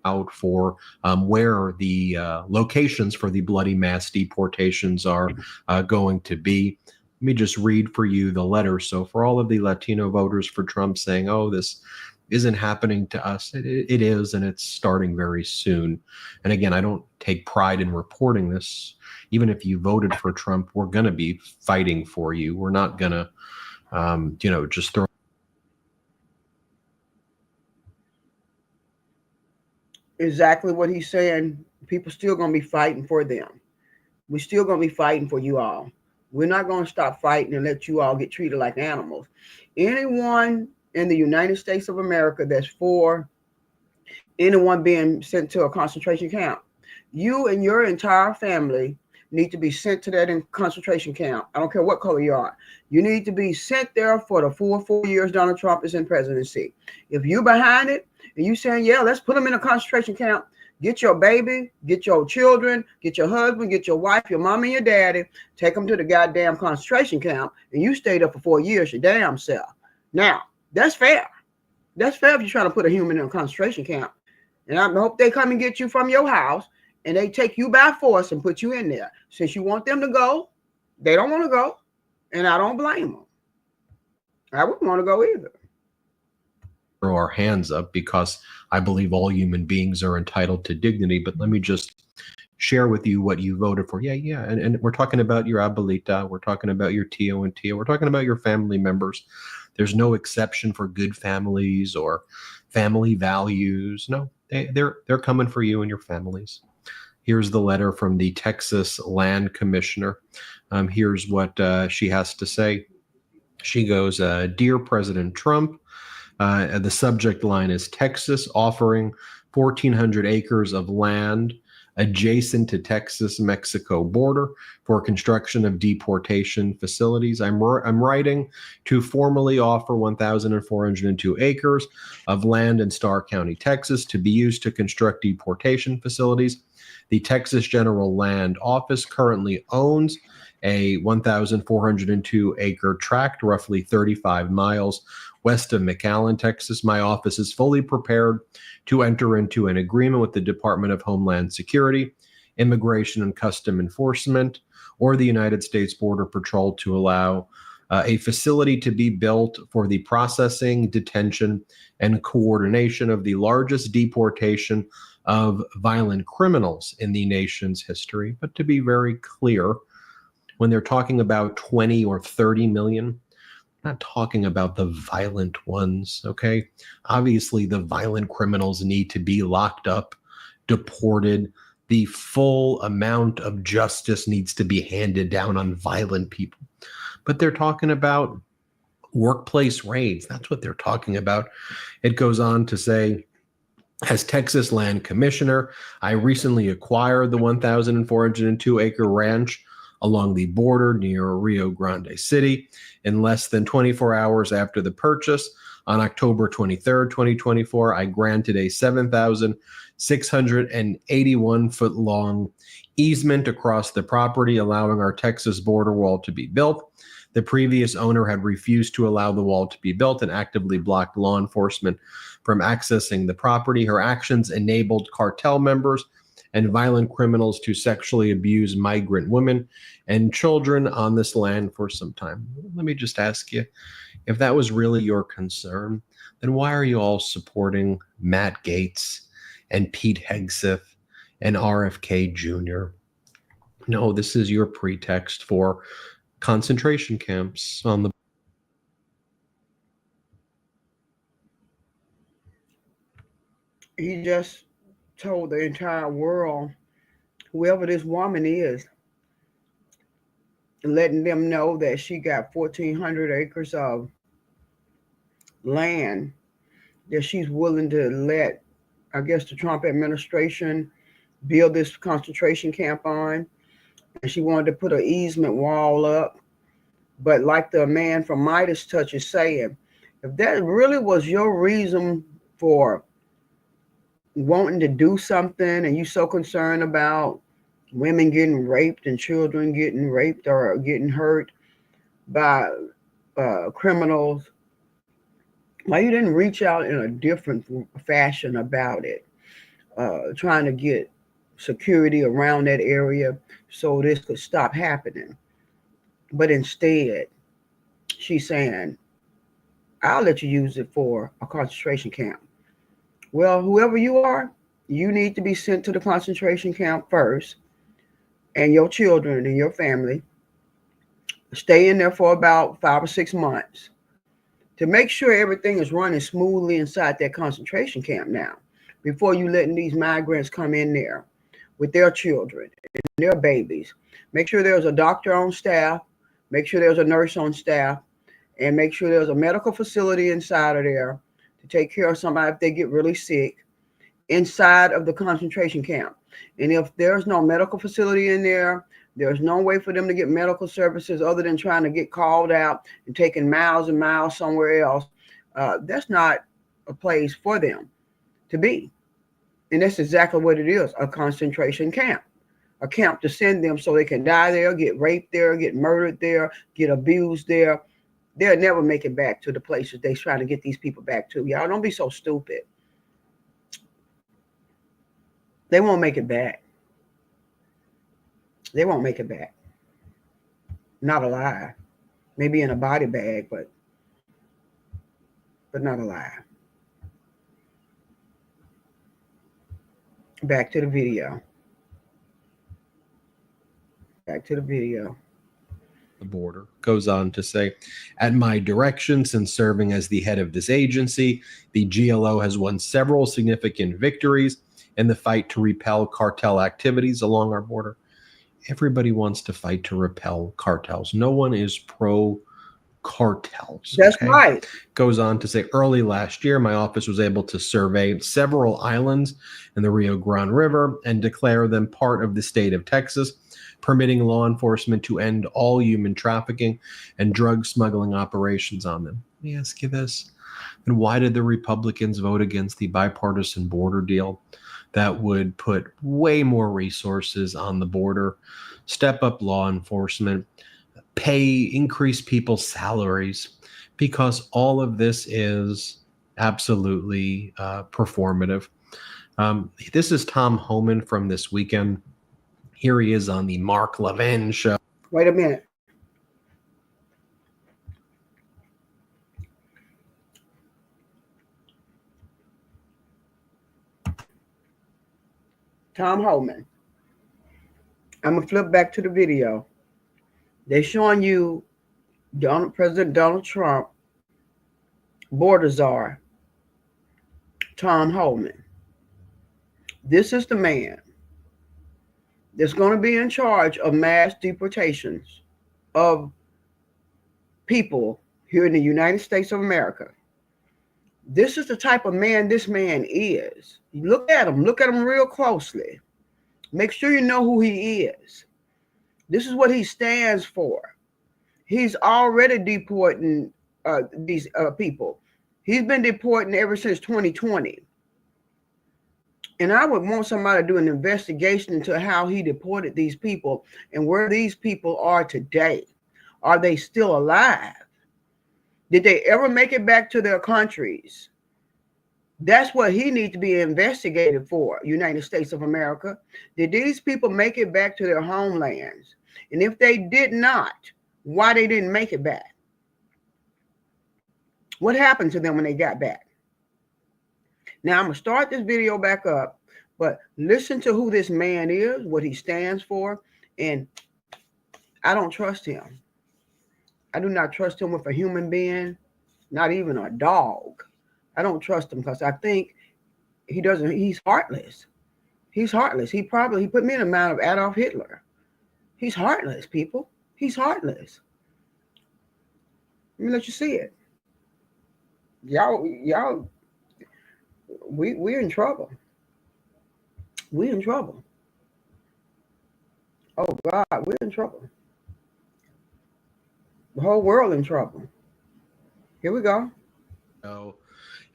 Out for where the locations for the bloody mass deportations are going to be. Let me just read for you the letter. So for all of the Latino voters for Trump saying, oh, this isn't happening to us, it is, and it's starting very soon. And again, I don't take pride in reporting this. Even if you voted for Trump, we're going to be fighting for you. We're not going to, just throw. Exactly what he's saying. People still going to be fighting for them. We're still going to be fighting for you all. We're not going to stop fighting and let you all get treated like animals. Anyone in the United States of America that's for anyone being sent to a concentration camp, you and your entire family need to be sent to that concentration camp. I don't care what color you are. You need to be sent there for the full 4 years Donald Trump is in presidency. If you're behind it and you saying, yeah, let's put them in a concentration camp, get your baby, get your children, get your husband, get your wife, your mom and your daddy, take them to the goddamn concentration camp, and you stayed up for 4 years your damn self. Now, that's fair. That's fair if you're trying to put a human in a concentration camp. And I hope they come and get you from your house and they take you by force and put you in there. Since you want them to go, they don't want to go, and I don't blame them. I wouldn't want to go either. Throw our hands up, because I believe all human beings are entitled to dignity. But let me just share with you what you voted for. Yeah. And we're talking about your abuelita. We're talking about your tío and tía. We're talking about your family members. There's no exception for good families or family values. No, they're coming for you and your families. Here's the letter from the Texas Land Commissioner. Here's what she has to say. She goes, Dear President Trump, the subject line is Texas offering 1,400 acres of land adjacent to Texas-Mexico border for construction of deportation facilities. I'm writing to formally offer 1,402 acres of land in Starr County, Texas, to be used to construct deportation facilities. The Texas General Land Office currently owns a 1,402 acre tract, roughly 35 miles west of McAllen, Texas. My office is fully prepared to enter into an agreement with the Department of Homeland Security, Immigration and Custom Enforcement, or the United States Border Patrol to allow a facility to be built for the processing, detention, and coordination of the largest deportation of violent criminals in the nation's history. But to be very clear, when they're talking about 20 or 30 million, not talking about the violent ones, okay? Obviously, the violent criminals need to be locked up, deported. The full amount of justice needs to be handed down on violent people. But they're talking about workplace raids. That's what they're talking about. It goes on to say, as Texas Land Commissioner, I recently acquired the 1,402-acre ranch along the border near Rio Grande City. In less than 24 hours after the purchase, on October 23rd, 2024, I granted a 7,681-foot-long easement across the property, allowing our Texas border wall to be built. The previous owner had refused to allow the wall to be built and actively blocked law enforcement from accessing the property. Her actions enabled cartel members and violent criminals to sexually abuse migrant women and children on this land for some time. Let me just ask you, if that was really your concern, then why are you all supporting Matt Gaetz and Pete Hegseth and RFK Jr.? No, this is your pretext for concentration camps on the. He just told the entire world, whoever this woman is, letting them know that she got 1,400 acres of land that she's willing to let, I guess, the Trump administration build this concentration camp on. And she wanted to put an easement wall up. But like the man from Midas Touch is saying, if that really was your reason for wanting to do something and you so concerned about women getting raped and children getting raped or getting hurt by criminals, why you didn't reach out in a different fashion about it, trying to get security around that area so this could stop happening? But instead, she's saying, I'll let you use it for a concentration camp. Well, whoever you are, you need to be sent to the concentration camp first, and your children and your family stay in there for about 5 or 6 months to make sure everything is running smoothly inside that concentration camp now, before you letting these migrants come in there with their children and their babies. Make sure there's a doctor on staff, make sure there's a nurse on staff, and make sure there's a medical facility inside of there to take care of somebody if they get really sick inside of the concentration camp. And if there's no medical facility in there, there's no way for them to get medical services other than trying to get called out and taking miles and miles somewhere else. That's not a place for them to be. And that's exactly what it is, a concentration camp. A camp to send them so they can die there, get raped there, get murdered there, get abused there. They'll never make it back to the places they're trying to get these people back to. Y'all don't be so stupid. They won't make it back. They won't make it back. Not alive. Maybe in a body bag, but not alive. Back to the video. Back to the video. The border goes on to say, at my direction, since serving as the head of this agency, the GLO has won several significant victories in the fight to repel cartel activities along our border. Everybody wants to fight to repel cartels. No one is pro cartels. That's right. Goes on to say, early last year, my office was able to survey several islands in the Rio Grande River and declare them part of the state of Texas, permitting law enforcement to end all human trafficking and drug smuggling operations on them. Let me ask you this. And why did the Republicans vote against the bipartisan border deal that would put way more resources on the border, step up law enforcement, increase people's salaries? Because all of this is absolutely performative. This is Tom Homan from this weekend. Here he is on the Mark Levin show. Wait a minute. Tom Homan. I'm gonna flip back to the video. They're showing you President Donald Trump, border czar, Tom Homan. This is the man that's going to be in charge of mass deportations of people here in the United States of America. This is the type of man this man is. Look at him real closely. Make sure you know who he is. This is what he stands for. He's already deporting these people. He's been deporting ever since 2020. And I would want somebody to do an investigation into how he deported these people and where these people are today. Are they still alive? Did they ever make it back to their countries? That's what he needs to be investigated for, United States of America. Did these people make it back to their homelands? And if they did not, why they didn't make it back? What happened to them when they got back? Now, I'm going to start this video back up, but listen to who this man is, what he stands for, and I don't trust him. I do not trust him with a human being, not even a dog. I don't trust him because I think he's heartless. He's heartless. He put me in the mind of Adolf Hitler. He's heartless, people. He's heartless. Let me let you see it. Y'all, we're in trouble. We're in trouble. Oh God, we're in trouble. The whole world in trouble. Here we go. Oh,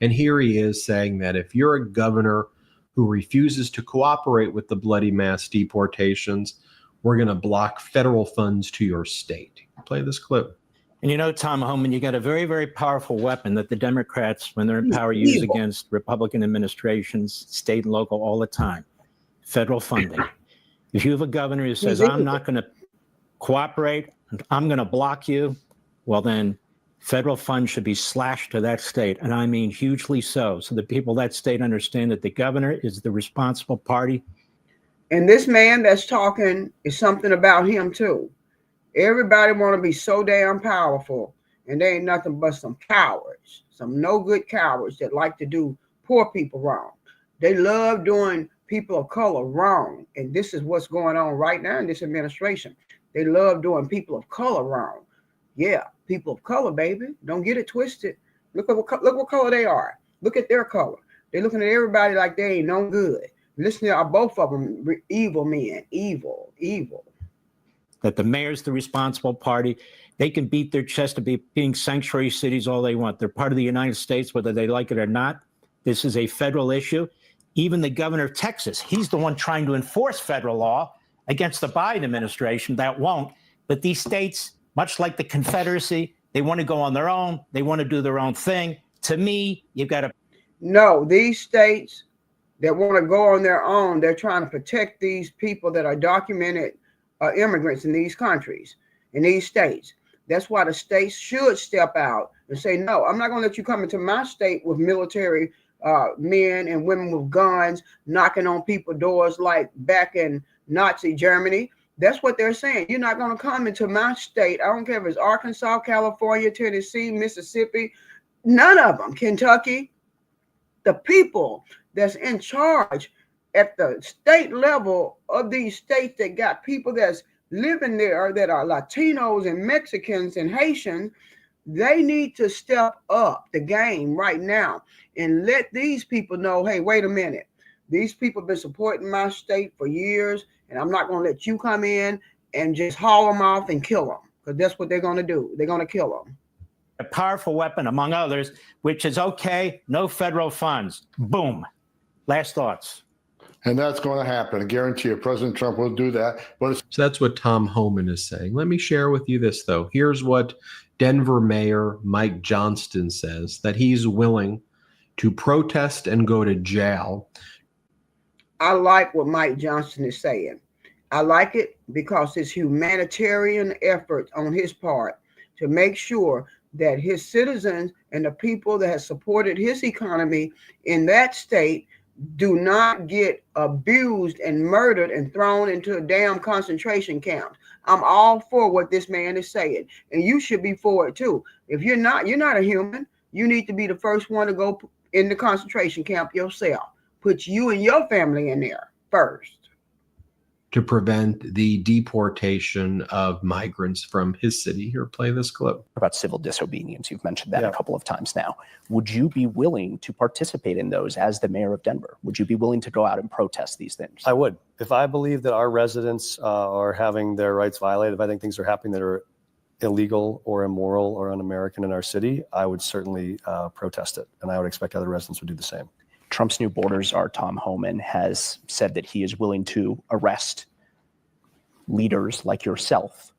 and here he is saying that if you're a governor who refuses to cooperate with the bloody mass deportations, we're going to block federal funds to your state. Play this clip. And you know, Tom Homan, you got a very, very powerful weapon that the Democrats, when they're in power, use against Republican administrations, state and local, all the time. Federal funding. If you have a governor who says, I'm not going to cooperate, I'm going to block you, well then federal funds should be slashed to that state. And I mean hugely so. So the people of that state understand that the governor is the responsible party. And this man that's talking is something about him too. Everybody want to be so damn powerful, and they ain't nothing but some cowards, some no good cowards that like to do poor people wrong. They love doing people of color wrong, and this is what's going on right now in this administration. They love doing people of color wrong. Yeah, people of color, baby. Don't get it twisted. Look what color they are. Look at their color. They're looking at everybody like they ain't no good. Listen to both of them, evil men, evil. That the mayor's the responsible party. They can beat their chest to being sanctuary cities all they want. They're part of the United States, whether they like it or not. This is a federal issue. Even the governor of Texas, he's the one trying to enforce federal law against the Biden administration. That won't. But these states, much like the Confederacy, they want to go on their own. They want to do their own thing. To me, you've got to. No, these states that want to go on their own, they're trying to protect these people that are documented immigrants in these countries, in these states. That's why the states should step out and say, no, I'm not going to let you come into my state with military men and women with guns knocking on people's doors like back in Nazi Germany. That's what they're saying. You're not going to come into my state. I don't care if it's Arkansas, California, Tennessee, Mississippi, none of them, Kentucky. The people that's in charge at the state level of these states that got people that's living there that are Latinos and Mexicans and Haitians, they need to step up the game right now and let these people know, hey, wait a minute. These people have been supporting my state for years, and I'm not going to let you come in and just haul them off and kill them, because that's what they're going to do. They're going to kill them. A powerful weapon, among others, which is okay, no federal funds. Boom. Last thoughts. And that's going to happen. I guarantee you, President Trump will do that. But So that's what Tom Homan is saying. Let me share with you this, though. Here's what Denver Mayor Mike Johnston says, that he's willing to protest and go to jail. I like what Mike Johnston is saying. I like it because it's humanitarian effort on his part to make sure that his citizens and the people that have supported his economy in that state, do not get abused and murdered and thrown into a damn concentration camp. I'm all for what this man is saying, and you should be for it too. If you're not a human. You need to be the first one to go in the concentration camp yourself. Put you and your family in there first. To prevent the deportation of migrants from his city. Here, play this clip. About civil disobedience. You've mentioned that a couple of times now. Would you be willing to participate in those as the mayor of Denver? Would you be willing to go out and protest these things? I would. If I believe that our residents are having their rights violated, if I think things are happening that are illegal or immoral or un-American in our city, I would certainly protest it. And I would expect other residents would do the same. Trump's new border czar, Tom Homan, has said that he is willing to arrest leaders like yourself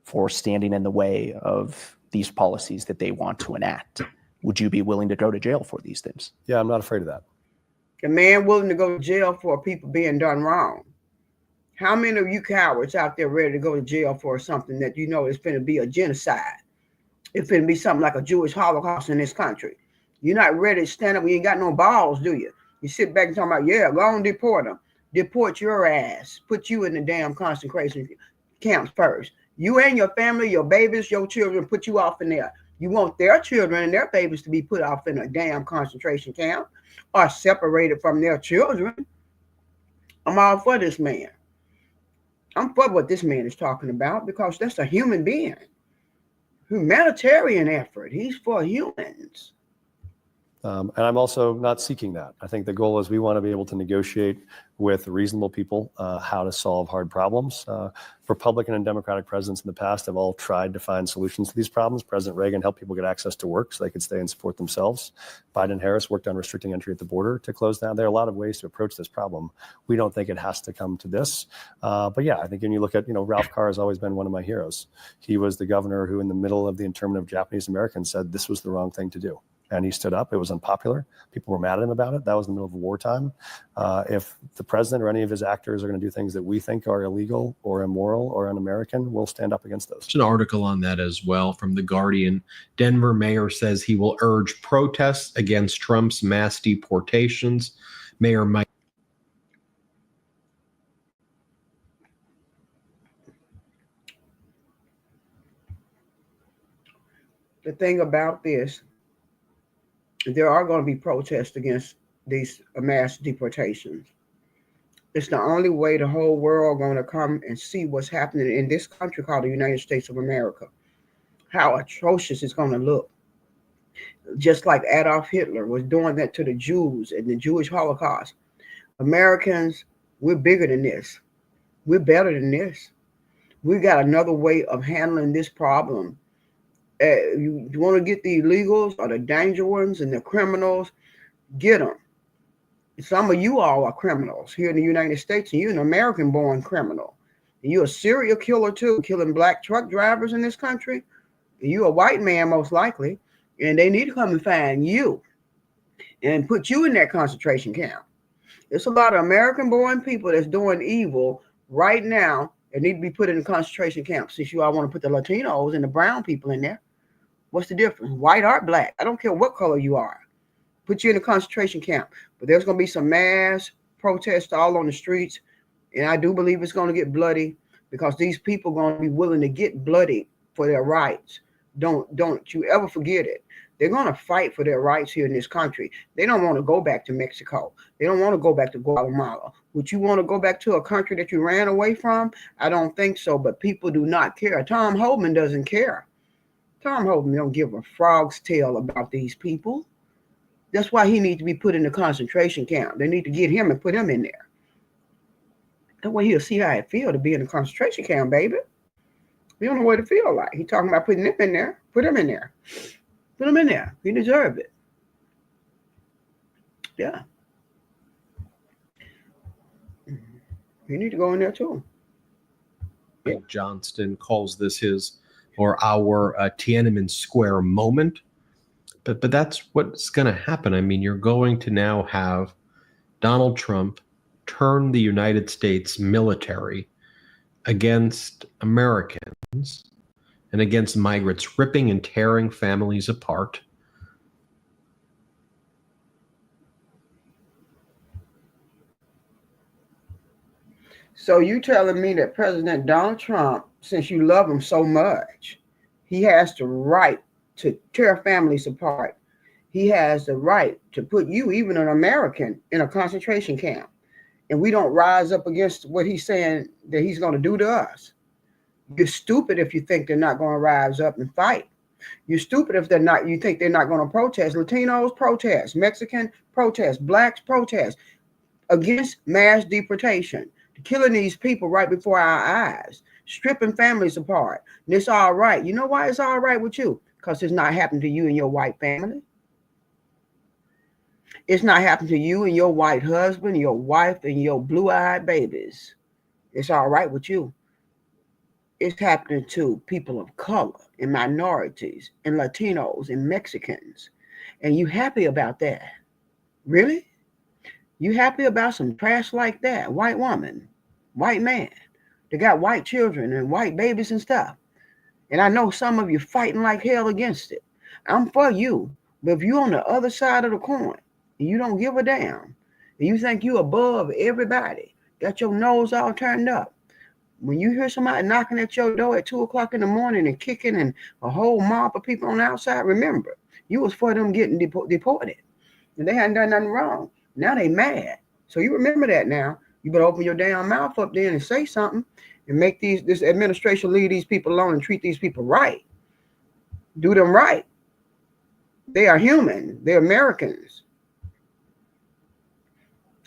for standing in the way of these policies that they want to enact. Would you be willing to go to jail for these things? Yeah, I'm not afraid of that. A man willing to go to jail for people being done wrong. How many of you cowards out there ready to go to jail for something that you know is going to be a genocide? It's going to be something like a Jewish Holocaust in this country. You're not ready to stand up. You ain't got no balls, do you? You sit back and talk about, yeah, go on, deport them. Deport your ass. Put you in the damn concentration camps first. You and your family, your babies, your children, put you off in there. You want their children and their babies to be put off in a damn concentration camp or separated from their children. I'm all for this man. I'm for what this man is talking about because that's a human being. Humanitarian effort. He's for humans. And I'm also not seeking that. I think the goal is we want to be able to negotiate with reasonable people how to solve hard problems. Republican and Democratic presidents in the past have all tried to find solutions to these problems. President Reagan helped people get access to work so they could stay and support themselves. Biden and Harris worked on restricting entry at the border to close down. There are a lot of ways to approach this problem. We don't think it has to come to this. But yeah, I think when you look at, Ralph Carr has always been one of my heroes. He was the governor who in the middle of the internment of Japanese Americans said this was the wrong thing to do. And he stood up. It was unpopular. People were mad at him about it. That was in the middle of wartime. If the president or any of his actors are going to do things that we think are illegal or immoral or un-American, we'll stand up against those. There's an article on that as well from The Guardian. Denver mayor says he will urge protests against Trump's mass deportations. Mayor Mike. The thing about this, there are going to be protests against these mass deportations. It's the only way the whole world going to come and see what's happening in this country called the United States of America. How atrocious it's going to look. Just like Adolf Hitler was doing that to the Jews in the Jewish Holocaust. Americans, we're bigger than this. We're better than this. We got another way of handling this problem. You want to get the illegals or the danger ones and the criminals, get them. Some of you all are criminals here in the United States, and you're an American-born criminal. And you're a serial killer too, killing black truck drivers in this country. And you're a white man most likely, and they need to come and find you and put you in that concentration camp. It's a lot of American-born people that's doing evil right now that need to be put in the concentration camp. Since you all want to put the Latinos and the brown people in there. What's the difference? White or black? I don't care what color you are. Put you in a concentration camp. But there's going to be some mass protests all on the streets. And I do believe it's going to get bloody because these people are going to be willing to get bloody for their rights. Don't you ever forget it. They're going to fight for their rights here in this country. They don't want to go back to Mexico. They don't want to go back to Guatemala. Would you want to go back to a country that you ran away from? I don't think so. But people do not care. Tom Homan doesn't care. Tom Homan don't give a frog's tail about these people. That's why he needs to be put in the concentration camp. They need to get him and put him in there. That way he'll see how it feels to be in a concentration camp, baby. He don't know what it feels like. He's talking about putting him in there. Put him in there. Put him in there. He deserves it. Yeah. You need to go in there too. Johnston calls this his or our Tiananmen Square moment. But that's what's going to happen. I mean, you're going to now have Donald Trump turn the United States military against Americans and against migrants, ripping and tearing families apart. So you telling me that President Donald Trump, since you love him so much, he has the right to tear families apart. He has the right to put you, even an American, in a concentration camp. And we don't rise up against what he's saying that he's going to do to us. You're stupid if you think they're not going to rise up and fight. You're stupid if you think they're not going to protest. Latinos protest, Mexican protest, blacks protest against mass deportation, killing these people right before our eyes, stripping families apart. And it's all right. You know why it's all right with you? Because it's not happening to you and your white family. It's not happening to you and your white husband, your wife, and your blue-eyed babies. It's all right with you. It's happening to people of color and minorities and Latinos and Mexicans. And you happy about that? Really? You happy about some trash like that? White woman, white man. They got white children and white babies and stuff. And I know some of you fighting like hell against it. I'm for you. But if you're on the other side of the coin and you don't give a damn, and you think you above everybody, got your nose all turned up, when you hear somebody knocking at your door at 2 o'clock in the morning and kicking and a whole mob of people on the outside, remember, you was for them getting deported. And they hadn't done nothing wrong. Now they mad. So you remember that now. You better open your damn mouth up then and say something and make this administration leave these people alone and treat these people right. Do them right. They are human. They're Americans.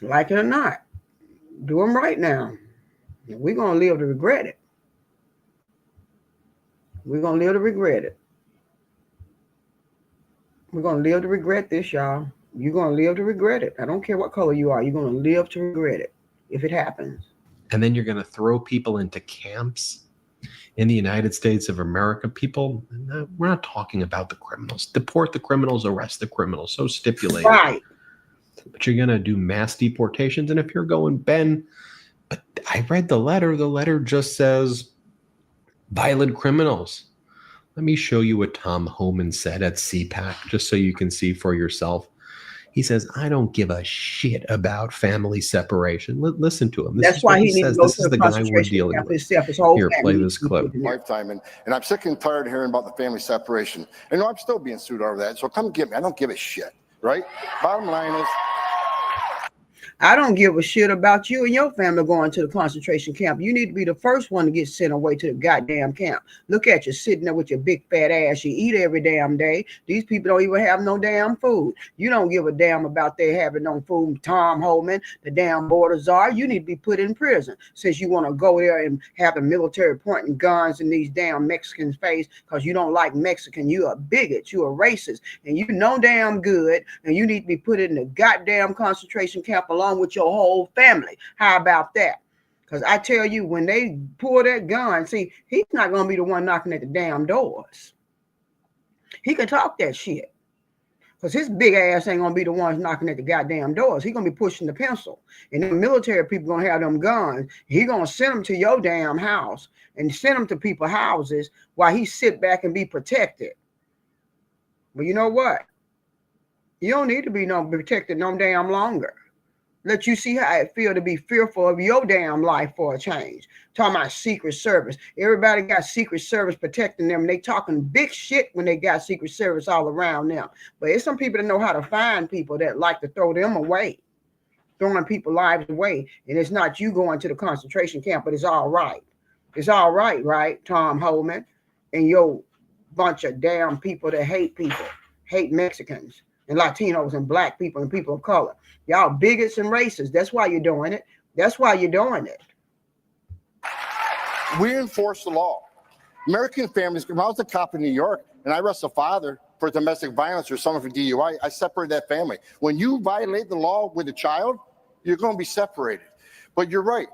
Like it or not. Do them right now. We're going to live to regret it. We're going to live to regret it. We're going to live to regret this, y'all. You're going to live to regret it. I don't care what color you are. You're going to live to regret it if it happens. And then you're going to throw people into camps in the United States of America. People, we're not talking about the criminals. Deport the criminals, arrest the criminals. So stipulated. Right. But you're going to do mass deportations. And if you're going, Ben, but I read the letter just says violent criminals. Let me show you what Tom Homan said at CPAC, just so you can see for yourself. He says, I don't give a shit about family separation. Listen to him. That's why he needs to go to the guy we're dealing with. Here, play this clip. Lifetime, and I'm sick and tired of hearing about the family separation. And I'm still being sued over that, so come get me. I don't give a shit, right? Bottom line is, I don't give a shit about you and your family going to the concentration camp. You need to be the first one to get sent away to the goddamn camp. Look at you sitting there with your big fat ass. You eat every damn day. These people don't even have no damn food. You don't give a damn about they having no food. Tom Homan, the damn border czar, you need to be put in prison since you want to go there and have the military pointing guns in these damn Mexicans' face because you don't like Mexican. You a bigot. You a racist. And you know damn good. And you need to be put in the goddamn concentration camp along with your whole family. How about that? Because I tell you, when they pull that gun, see, he's not going to be the one knocking at the damn doors. He can talk that shit. Because his big ass ain't going to be the ones knocking at the goddamn doors. He's going to be pushing the pencil. And the military people going to have them guns. He going to send them to your damn house and send them to people's houses while he sit back and be protected. But you know what? You don't need to be no protected no damn longer. Let you see how it feel to be fearful of your damn life for a change. Talking about Secret Service. Everybody got Secret Service protecting them. They talking big shit when they got Secret Service all around them. But it's some people that know how to find people that like to throw them away. Throwing people's lives away. And it's not you going to the concentration camp, but it's all right. It's all right, right, Tom Homan? And your bunch of damn people that hate people. Hate Mexicans and Latinos and black people and people of color. Y'all bigots and racists. That's why you're doing it. That's why you're doing it. we enforce the law. American families, when I was a cop in New York and I arrest a father for domestic violence or someone for DUI, I separate that family. When you violate the law with a child, you're going to be separated. But you're right.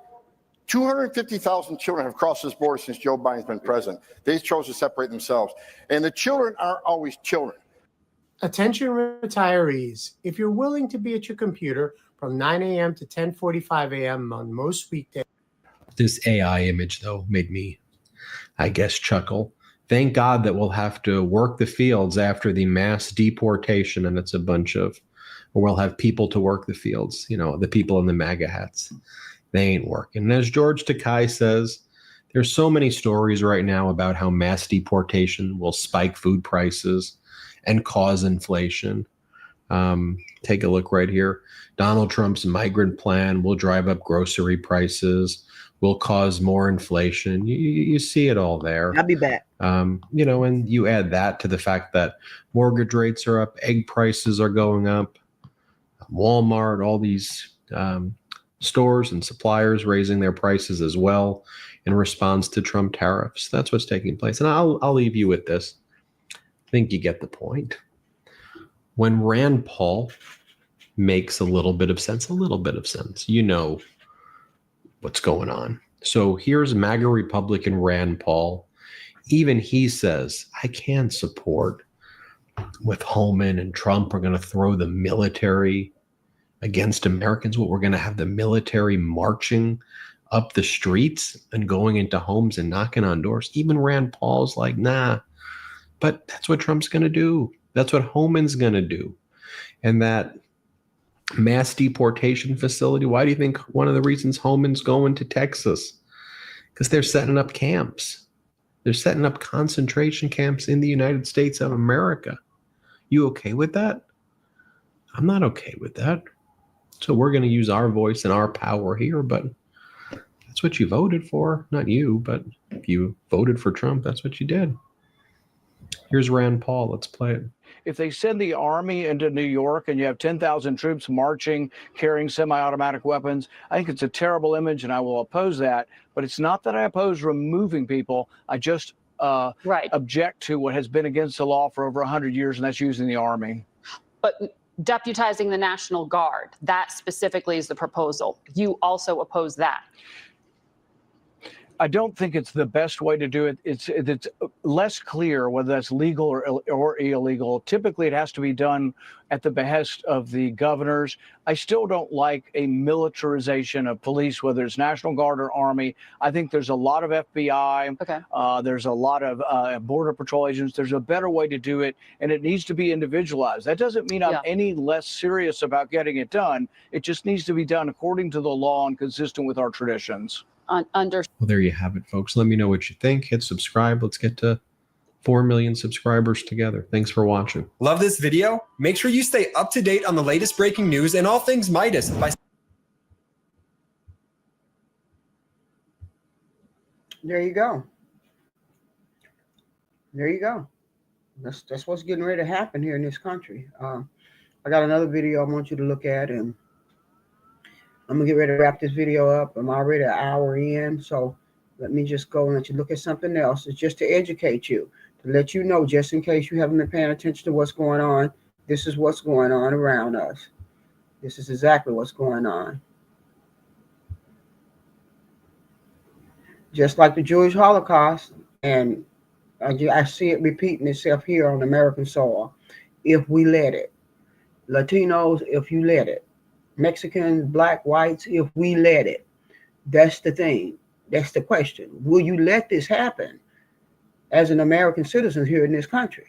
250,000 children have crossed this border since Joe Biden's been president. They chose to separate themselves. And the children aren't always children. Attention retirees, if you're willing to be at your computer from 9 a.m. to 10:45 a.m. on most weekdays. This AI image, though, made me, I guess, chuckle. Thank God that we'll have to work the fields after the mass deportation, and it's a bunch of, or we'll have people to work the fields, you know, the people in the MAGA hats. They ain't working. And as George Takei says, there's so many stories right now about how mass deportation will spike food prices and cause inflation. Take a look right here. Donald Trump's migrant plan will drive up grocery prices, will cause more inflation. You see it all there. I'll be back. You know, and you add that to the fact that mortgage rates are up, egg prices are going up, Walmart, all these stores and suppliers raising their prices as well in response to Trump tariffs. That's what's taking place. And I'll leave you with this. I think you get the point. When Rand Paul makes a little bit of sense, you know what's going on. So here's MAGA Republican Rand Paul. Even he says, I can support with Holman and Trump are going to throw the military against Americans. What, we're going to have the military marching up the streets and going into homes and knocking on doors. Even Rand Paul's like, nah, but that's what Trump's going to do. That's what Holman's going to do. And that mass deportation facility, why do you think one of the reasons Holman's going to Texas? Because they're setting up camps. They're setting up concentration camps in the United States of America. You okay with that? I'm not okay with that. So we're going to use our voice and our power here, but that's what you voted for. Not you, but if you voted for Trump, that's what you did. Here's Rand Paul. Let's play it. If they send the army into New York and you have 10,000 troops marching, carrying semi-automatic weapons, I think it's a terrible image and I will oppose that. But it's not that I oppose removing people. I just object to what has been against the law for over 100 years, and that's using the army. But deputizing the National Guard, that specifically is the proposal. You also oppose that. I don't think it's the best way to do it. It's less clear whether that's legal or illegal. Typically, it has to be done at the behest of the governors. I still don't like a militarization of police, whether it's National Guard or Army. I think there's a lot of FBI. Okay. There's a lot of Border Patrol agents. There's a better way to do it, and it needs to be individualized. That doesn't mean I'm any less serious about getting it done. It just needs to be done according to the law and consistent with our traditions. Well, there you have it, folks. Let me know what you think. Hit subscribe. Let's get to 4 million subscribers together. Thanks for watching. Love this video? Make sure you stay up to date on the latest breaking news and all things Midas by There you go. There you go. That's what's getting ready to happen here in this country. I got another video I want you to look at, and I'm gonna get ready to wrap this video up. I'm already an hour in, so let me just go and let you look at something else. It's just to educate you, to let you know, just in case you haven't been paying attention to what's going on. This is what's going on around us. This is exactly what's going on. Just like the Jewish Holocaust, and I see it repeating itself here on American soil. If we let it. Latinos, if you let it. Mexicans, black, whites, if we let it. That's the thing. That's the question. Will you let this happen as an American citizen here in this country?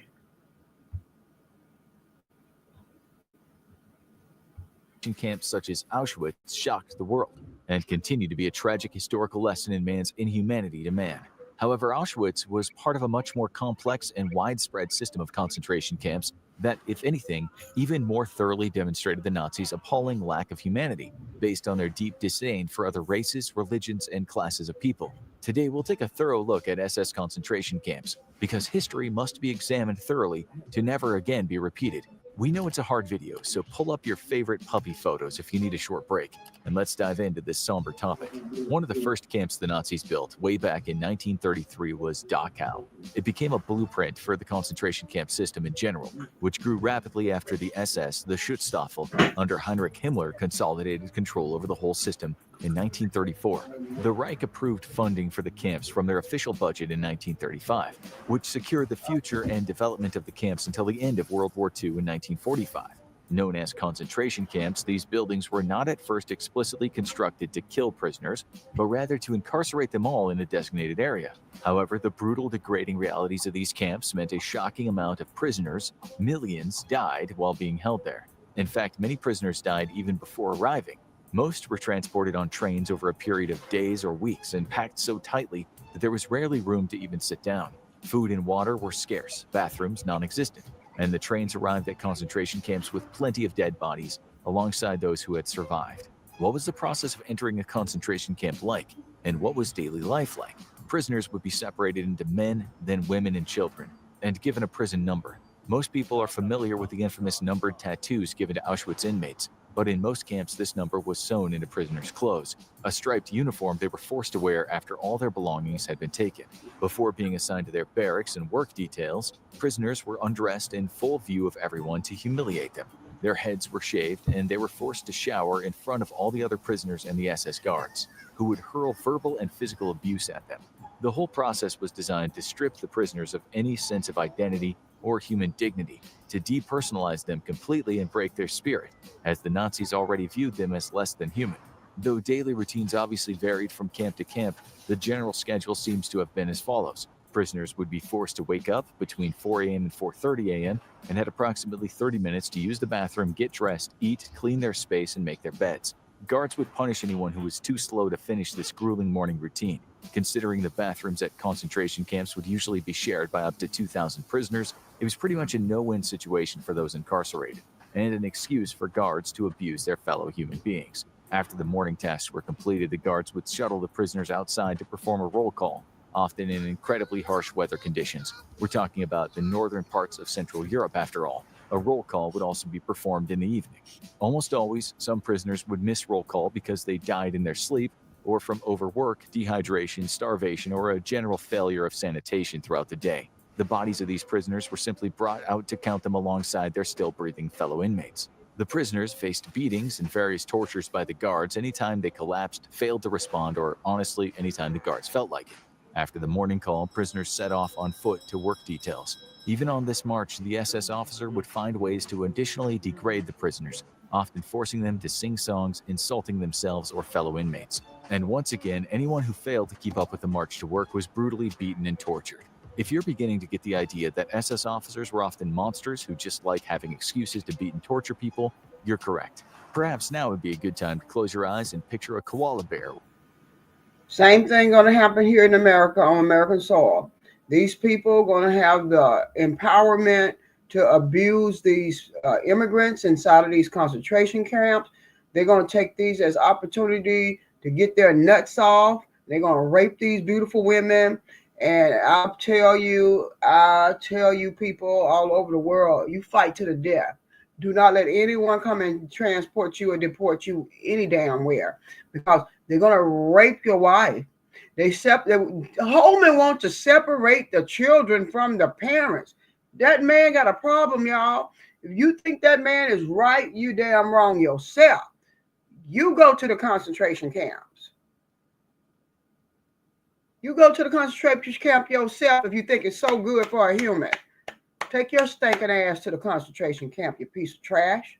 Camps such as Auschwitz shocked the world and continue to be a tragic historical lesson in man's inhumanity to man. However, Auschwitz was part of a much more complex and widespread system of concentration camps that, if anything, even more thoroughly demonstrated the Nazis' appalling lack of humanity based on their deep disdain for other races, religions, and classes of people. Today, we'll take a thorough look at SS concentration camps because history must be examined thoroughly to never again be repeated. We know it's a hard video, so pull up your favorite puppy photos if you need a short break, and let's dive into this somber topic. One of the first camps the Nazis built way back in 1933 was Dachau. It became a blueprint for the concentration camp system in general, which grew rapidly after the SS, the Schutzstaffel, under Heinrich Himmler consolidated control over the whole system in 1934. The Reich approved funding for the camps from their official budget in 1935, which secured the future and development of the camps until the end of World War II in 1945. Known as concentration camps, these buildings were not at first explicitly constructed to kill prisoners, but rather to incarcerate them all in a designated area. However, the brutal, degrading realities of these camps meant a shocking amount of prisoners, millions, died while being held there. In fact, many prisoners died even before arriving. Most were transported on trains over a period of days or weeks and packed so tightly that there was rarely room to even sit down. Food and water were scarce, bathrooms non-existent, and the trains arrived at concentration camps with plenty of dead bodies alongside those who had survived. What was the process of entering a concentration camp like, and what was daily life like? Prisoners would be separated into men, then women and children, and given a prison number. Most people are familiar with the infamous numbered tattoos given to Auschwitz inmates, but in most camps this number was sewn into prisoners' clothes, a striped uniform they were forced to wear after all their belongings had been taken. Before being assigned to their barracks and work details, prisoners were undressed in full view of everyone to humiliate them. Their heads were shaved, and they were forced to shower in front of all the other prisoners and the SS guards, who would hurl verbal and physical abuse at them. The whole process was designed to strip the prisoners of any sense of identity or human dignity, to depersonalize them completely and break their spirit, as the Nazis already viewed them as less than human. Though daily routines obviously varied from camp to camp, the general schedule seems to have been as follows. Prisoners would be forced to wake up between 4 a.m. and 4:30 a.m. and had approximately 30 minutes to use the bathroom, get dressed, eat, clean their space, and make their beds. Guards would punish anyone who was too slow to finish this grueling morning routine. Considering the bathrooms at concentration camps would usually be shared by up to 2,000 prisoners, it was pretty much a no-win situation for those incarcerated, and an excuse for guards to abuse their fellow human beings. After the morning tasks were completed, the guards would shuttle the prisoners outside to perform a roll call, often in incredibly harsh weather conditions. We're talking about the northern parts of Central Europe after all. A roll call would also be performed in the evening. Almost always, some prisoners would miss roll call because they died in their sleep, or from overwork, dehydration, starvation, or a general failure of sanitation throughout the day. The bodies of these prisoners were simply brought out to count them alongside their still breathing fellow inmates. The prisoners faced beatings and various tortures by the guards anytime they collapsed, failed to respond, or honestly, anytime the guards felt like it. After the morning call, prisoners set off on foot to work details. Even on this march, the SS officer would find ways to additionally degrade the prisoners, often forcing them to sing songs, insulting themselves or fellow inmates. And once again, anyone who failed to keep up with the march to work was brutally beaten and tortured. If you're beginning to get the idea that SS officers were often monsters who just like having excuses to beat and torture people, you're correct. Perhaps now would be a good time to close your eyes and picture a koala bear. Same thing going to happen here in America on American soil. These people are going to have the empowerment to abuse these immigrants inside of these concentration camps. They're going to take these as opportunity to get their nuts off. They're going to rape these beautiful women. And I'll tell you people all over the world, you fight to the death. Do not let anyone come and transport you or deport you any damn where, because they're going to rape your wife. Holman wants to separate the children from the parents. That man got a problem, y'all. If you think that man is right, you damn wrong yourself. You go to the concentration camps. You go to the concentration camp yourself if you think it's so good for a human. Take your stinking ass to the concentration camp, you piece of trash.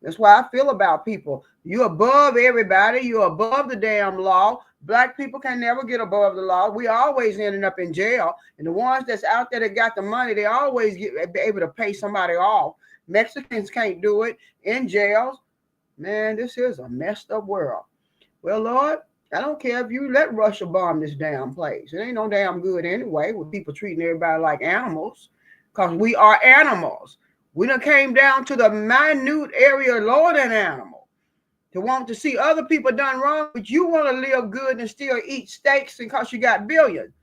That's why I feel about people. You're above everybody. You're above the damn law. Black people can never get above the law. We always ending up in jail. And the ones that's out there that got the money, they always be able to pay somebody off. Mexicans can't do it in jails. Man, this is a messed up world. Well, Lord, I don't care if you let Russia bomb this damn place. It ain't no damn good anyway with people treating everybody like animals, because we are animals. We done came down to the minute area lower than animal to want to see other people done wrong, but you want to live good and still eat steaks because you got billions.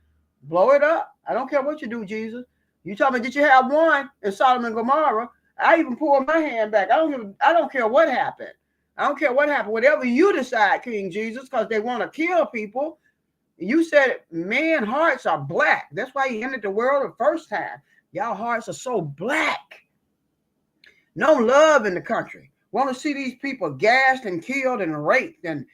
Blow it up. I don't care what you do, Jesus. You told me, did you have one in Sodom and Gomorrah? I even pulled my hand back. I don't care what happened. I don't care what happened. Whatever you decide, King Jesus, because they want to kill people. You said men's hearts are black. That's why you entered the world the first time. Y'all hearts are so black. No love in the country. Want to see these people gassed and killed and raped and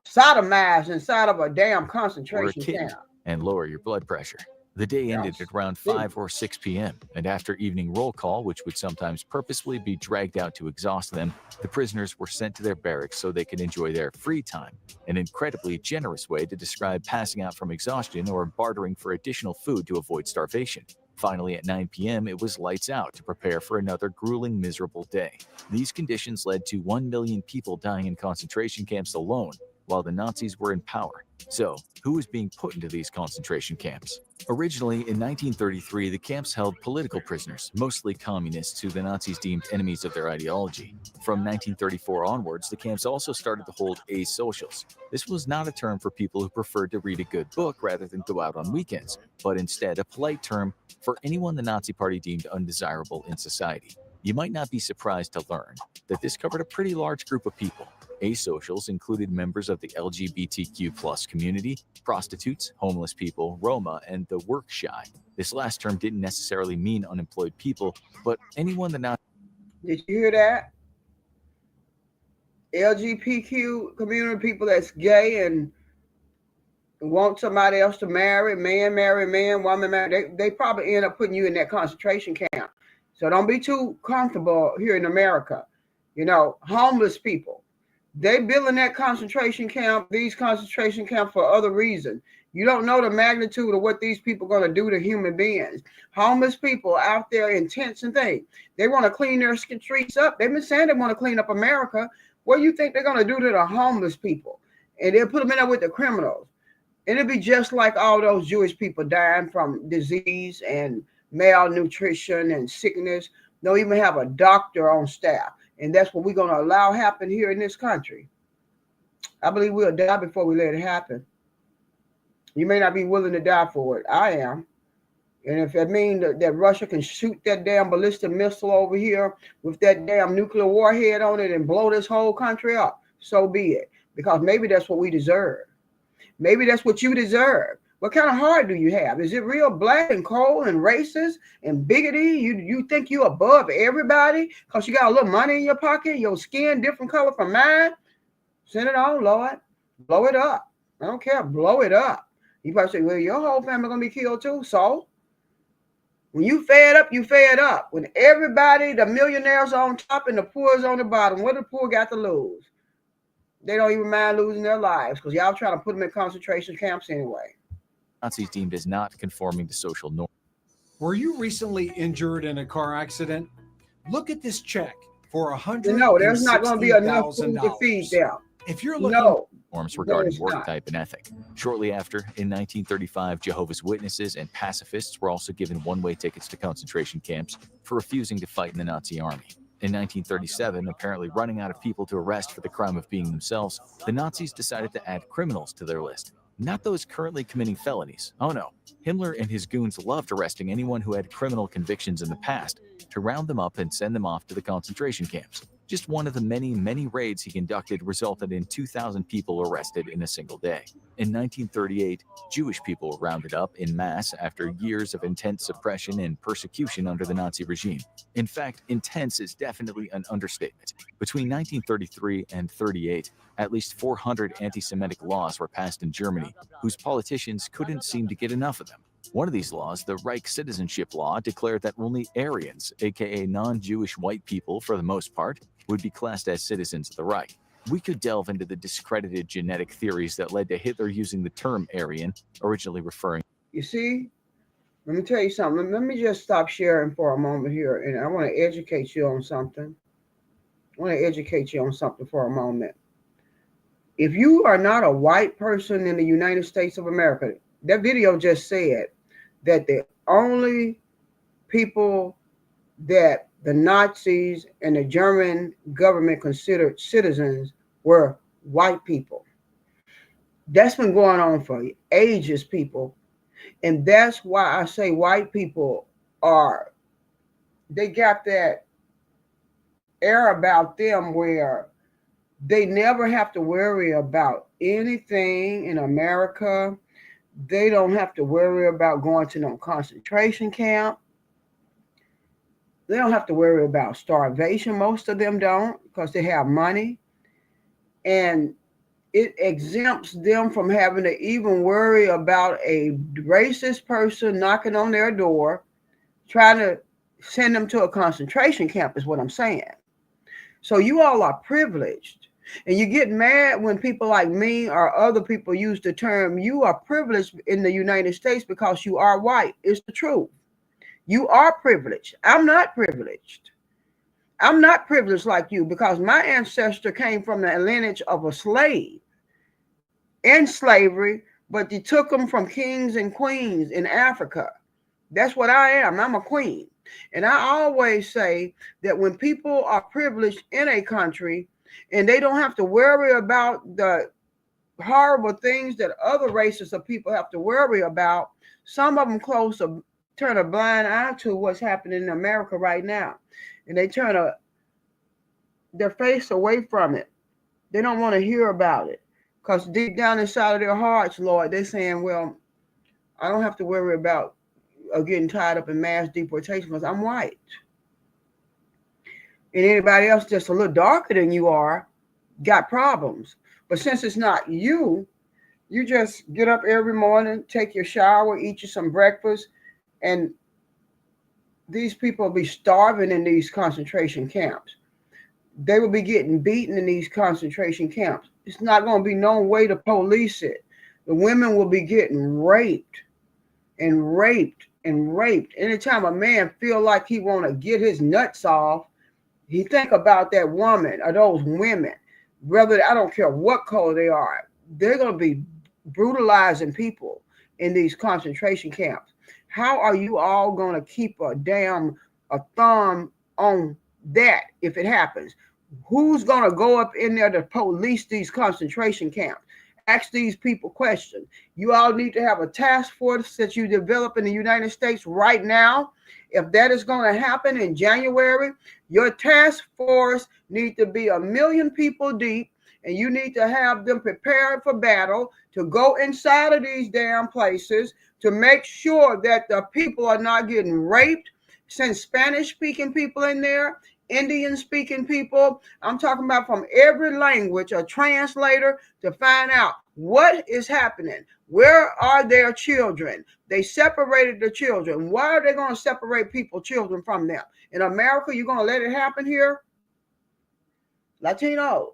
sodomized inside of a damn concentration camp. And lower your blood pressure. The day ended at around 5 or 6 p.m., and after evening roll call, which would sometimes purposefully be dragged out to exhaust them, the prisoners were sent to their barracks so they could enjoy their free time, an incredibly generous way to describe passing out from exhaustion or bartering for additional food to avoid starvation. Finally, at 9 p.m., it was lights out to prepare for another grueling, miserable day. These conditions led to 1 million people dying in concentration camps alone while the Nazis were in power. So, who was being put into these concentration camps? Originally, in 1933, the camps held political prisoners, mostly communists who the Nazis deemed enemies of their ideology. From 1934 onwards, the camps also started to hold asocials. This was not a term for people who preferred to read a good book rather than go out on weekends, but instead a polite term for anyone the Nazi Party deemed undesirable in society. You might not be surprised to learn that this covered a pretty large group of people. Asocials included members of the LGBTQ+ community, prostitutes, homeless people, Roma, and the work shy. This last term didn't necessarily mean unemployed people, but anyone the Nazis... Did you hear that? LGBTQ community, people that's gay and want somebody else to marry man, woman marry. They probably end up putting you in that concentration camp. So don't be too comfortable here in America. You know, homeless people. They building that concentration camp, these concentration camps for other reasons. You don't know the magnitude of what these people are going to do to human beings. Homeless people out there in tents and things. They want to clean their streets up. They've been saying they want to clean up America. What do you think they're going to do to the homeless people? And they'll put them in there with the criminals. And it'll be just like all those Jewish people dying from disease and malnutrition and sickness. They'll even have a doctor on staff. And that's what we're going to allow happen here in this country. I believe we'll die before we let it happen. You may not be willing to die for it. I am. And if it means that Russia can shoot that damn ballistic missile over here with that damn nuclear warhead on it and blow this whole country up, so be it. Because maybe that's what we deserve. Maybe that's what you deserve. What kind of heart do you have? Is it real black and cold and racist and bigoted? You think you're above everybody because you got a little money in your pocket, your skin different color from mine? Send it on, Lord. Blow it up. I don't care. Blow it up. You probably say, well, your whole family going to be killed too. So when you fed up, you fed up. When everybody, the millionaires are on top and the poor is on the bottom, what do the poor got to lose? They don't even mind losing their lives because y'all trying to put them in concentration camps anyway. Nazis deemed as not conforming to social norms. Were you recently injured in a car accident? Look at this check for $160,000. No, there's not going to be enough food to feed them. If you're looking norms regarding work type and ethic. Shortly after, in 1935, Jehovah's Witnesses and pacifists were also given one-way tickets to concentration camps for refusing to fight in the Nazi army. In 1937, apparently running out of people to arrest for the crime of being themselves, the Nazis decided to add criminals to their list. Not those currently committing felonies. Oh no. Himmler and his goons loved arresting anyone who had criminal convictions in the past to round them up and send them off to the concentration camps. Just one of the many raids he conducted resulted in 2,000 people arrested in a single day. In 1938, Jewish people were rounded up en masse after years of intense suppression and persecution under the Nazi regime. In fact, intense is definitely an understatement. Between 1933 and 38, at least 400 anti-Semitic laws were passed in Germany, whose politicians couldn't seem to get enough of them. One of these laws, the Reich Citizenship Law, declared that only Aryans, aka non-Jewish white people for the most part, would be classed as citizens of the Reich. We could delve into the discredited genetic theories that led to Hitler using the term Aryan, originally referring. You see, let me tell you something. Let me just stop sharing for a moment here, and I want to educate you on something. For a moment. If you are not a white person in the United States of America, that video just said that the only people that the Nazis and the German government considered citizens were white people. That's been going on for ages, people. And that's why I say white people they got that air about them where they never have to worry about anything in America. They don't have to worry about going to no concentration camp. They don't have to worry about starvation. Most of them don't because they have money. And it exempts them from having to even worry about a racist person knocking on their door, trying to send them to a concentration camp is what I'm saying. So you all are privileged. And you get mad when people like me or other people use the term, you are privileged in the United States because you are white. It's the truth. You are privileged. I'm not privileged. I'm not privileged like you because my ancestor came from the lineage of a slave in slavery, but they took them from kings and queens in Africa. That's what I am. I'm a queen. And I always say that when people are privileged in a country and they don't have to worry about the horrible things that other races of people have to worry about, some of them turn a blind eye to what's happening in America right now. And they turn their face away from it. They don't want to hear about it. Because deep down inside of their hearts, Lord, they're saying, well, I don't have to worry about getting tied up in mass deportation because I'm white. And anybody else just a little darker than you are got problems. But since it's not you, you just get up every morning, take your shower, eat you some breakfast, and these people will be starving in these concentration camps. They will be getting beaten in these concentration camps. It's not going to be no way to police it. The women will be getting raped and raped and raped. Anytime a man feel like he want to get his nuts off, he think about that woman or those women. Whether, I don't care what color they are, they're going to be brutalizing people in these concentration camps. How are you all going to keep a thumb on that if it happens? Who's going to go up in there to police these concentration camps? Ask these people questions. You all need to have a task force that you develop in the United States right now. If that is going to happen in January, your task force needs to be 1 million people deep, and you need to have them prepared for battle to go inside of these damn places to make sure that the people are not getting raped. Send Spanish-speaking people in there, Indian-speaking people. I'm talking about from every language, a translator to find out what is happening. Where are their children? They separated the children. Why are they going to separate children from them? In America, you're going to let it happen here? Latinos,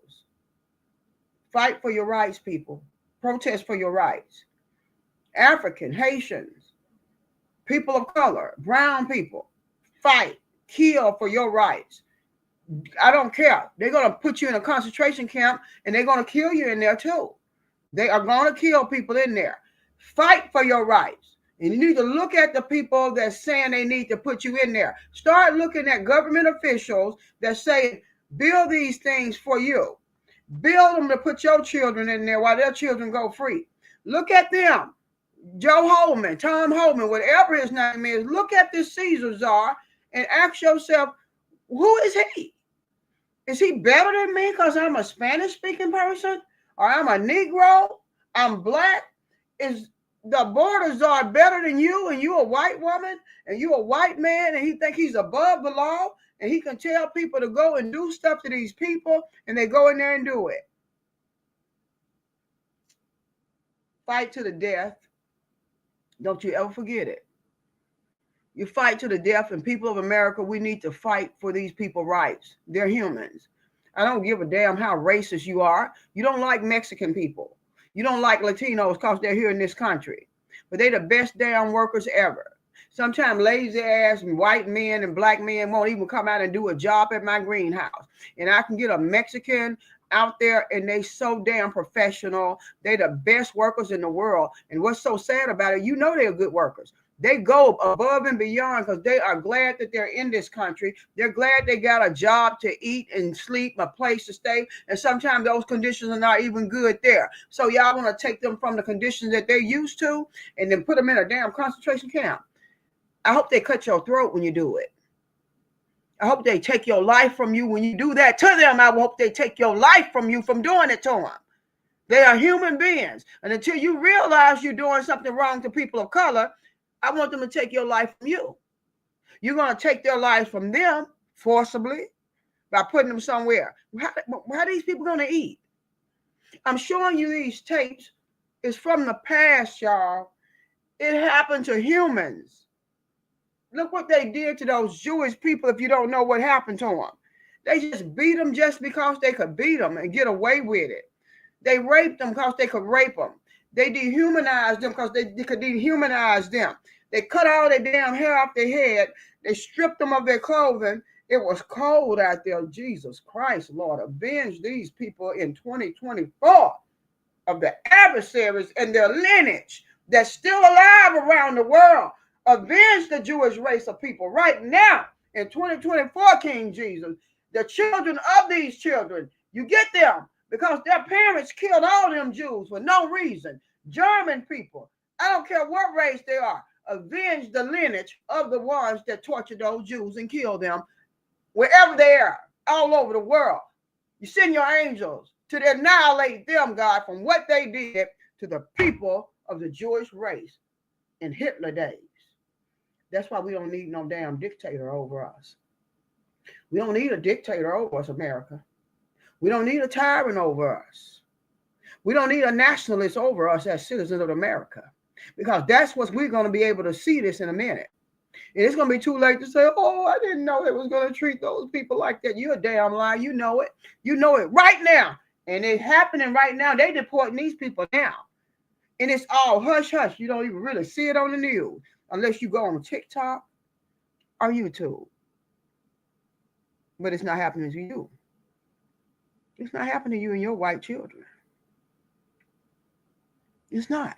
fight for your rights, people. Protest for your rights. African, Haitians, people of color, brown people, fight, kill for your rights. I don't care. They're going to put you in a concentration camp and they're going to kill you in there too. They are going to kill people in there. Fight for your rights. And you need to look at the people that's saying they need to put you in there. Start looking at government officials that say, build these things for you. Build them to put your children in there while their children go free. Look at them. Joe Holman, Tom Holman, whatever his name is, look at this Caesar czar and ask yourself, who is he? Is he better than me because I'm a Spanish-speaking person? Or I'm a Negro? I'm black? Is the border czar better than you and you a white woman and you a white man and he think he's above the law and he can tell people to go and do stuff to these people and they go in there and do it? Fight to the death. Don't you ever forget it. You fight to the death, and people of America, we need to fight for these people's rights. They're humans. I don't give a damn how racist you are. You don't like Mexican people. You don't like Latinos because they're here in this country. But they're the best damn workers ever. Sometimes lazy ass and white men and black men won't even come out and do a job at my greenhouse. And I can get a Mexican out there and they so damn professional. They're the best workers in the world. And what's so sad about it, you know they're good workers. They go above and beyond because they are glad that they're in this country. They're glad they got a job to eat and sleep, a place to stay. And sometimes those conditions are not even good there. So y'all want to take them from the conditions that they're used to and then put them in a damn concentration camp. I hope they cut your throat when you do it. I hope they take your life from you when you do that to them. I hope they take your life from you from doing it to them. They are human beings. And until you realize you're doing something wrong to people of color, I want them to take your life from you. You're going to take their lives from them forcibly by putting them somewhere. How are these people going to eat? I'm showing you these tapes. It's from the past, y'all. It happened to humans. Look what they did to those Jewish people if you don't know what happened to them. They just beat them just because they could beat them and get away with it. They raped them because they could rape them. They dehumanized them because they could dehumanize them. They cut all their damn hair off their head. They stripped them of their clothing. It was cold out there. Jesus Christ, Lord, avenge these people in 2024 of the adversaries and their lineage that's still alive around the world. Avenge the Jewish race of people right now in 2024, King Jesus. The children of these children, you get them because their parents killed all them Jews for no reason. German people, I don't care what race they are, avenge the lineage of the ones that tortured those Jews and killed them wherever they are, all over the world. You send your angels to annihilate them, God, from what they did to the people of the Jewish race in Hitler days. That's why we don't need no damn dictator over us. We don't need a dictator over us, America. We don't need a tyrant over us. We don't need a nationalist over us as citizens of America, because that's what we're going to be able to see this in a minute. And it's going to be too late to say, oh, I didn't know they was going to treat those people like that. You're a damn lie. You know it. You know it right now. And it's happening right now. They deporting these people now. And it's all hush, hush. You don't even really see it on the news unless you go on TikTok or YouTube. But it's not happening to you. It's not happening to you and your white children. It's not.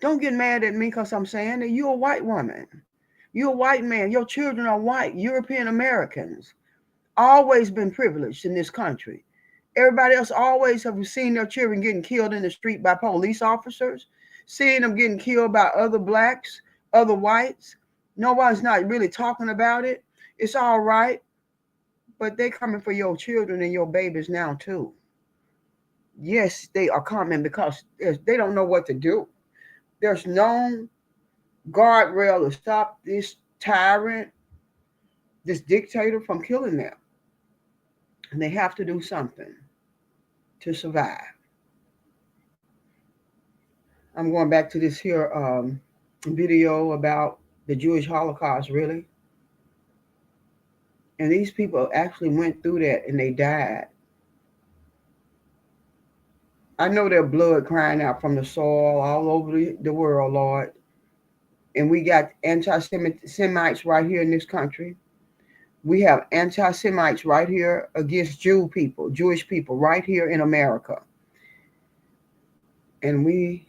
Don't get mad at me because I'm saying that you're a white woman. You're a white man. Your children are white. European Americans. Always been privileged in this country. Everybody else always have seen their children getting killed in the street by police officers, seeing them getting killed by other blacks, other whites. Nobody's not really talking about it. It's all right. But they're coming for your children and your babies now too. Yes, they are coming because they don't know what to do. There's no guardrail to stop this tyrant, this dictator from killing them. And they have to do something to survive. I'm going back to this here video about the Jewish Holocaust, really. And these people actually went through that and they died. I know their blood crying out from the soil all over the world, Lord. And we got anti-Semites right here in this country. We have anti-Semites right here against Jewish people right here in America. And we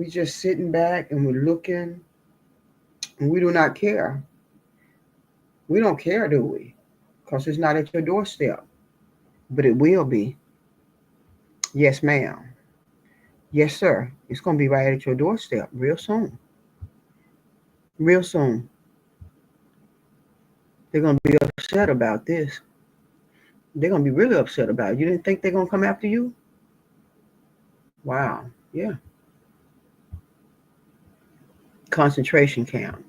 just sitting back and we're looking and we do not care. We don't care, do we? Because it's not at your doorstep. But it will be. Yes, ma'am. Yes, sir. It's going to be right at your doorstep real soon. Real soon. They're going to be upset about this. They're going to be really upset about it. You didn't think they're going to come after you? Wow. Yeah. Concentration camps.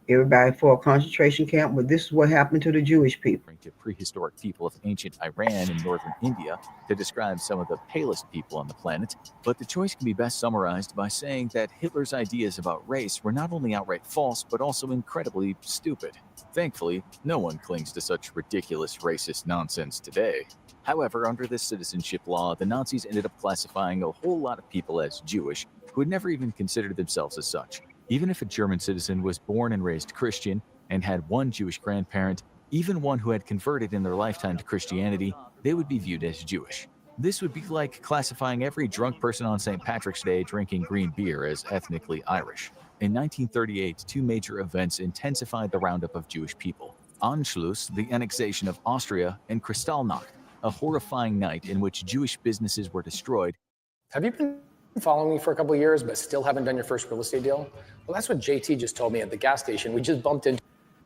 Everybody for a concentration camp, but this is what happened to the Jewish people. To prehistoric people of ancient Iran and northern India to describe some of the palest people on the planet, but the choice can be best summarized by saying that Hitler's ideas about race were not only outright false, but also incredibly stupid. Thankfully, no one clings to such ridiculous racist nonsense today. However, under this citizenship law, the Nazis ended up classifying a whole lot of people as Jewish who had never even considered themselves as such. Even if a German citizen was born and raised Christian and had one Jewish grandparent, even one who had converted in their lifetime to Christianity, they would be viewed as Jewish. This would be like classifying every drunk person on St. Patrick's Day drinking green beer as ethnically Irish. In 1938, two major events intensified the roundup of Jewish people. Anschluss, the annexation of Austria, and Kristallnacht, a horrifying night in which Jewish businesses were destroyed. Have you been following me for a couple of years, but still haven't done your first real estate deal? Well, that's what JT just told me at the gas station. We just bumped into.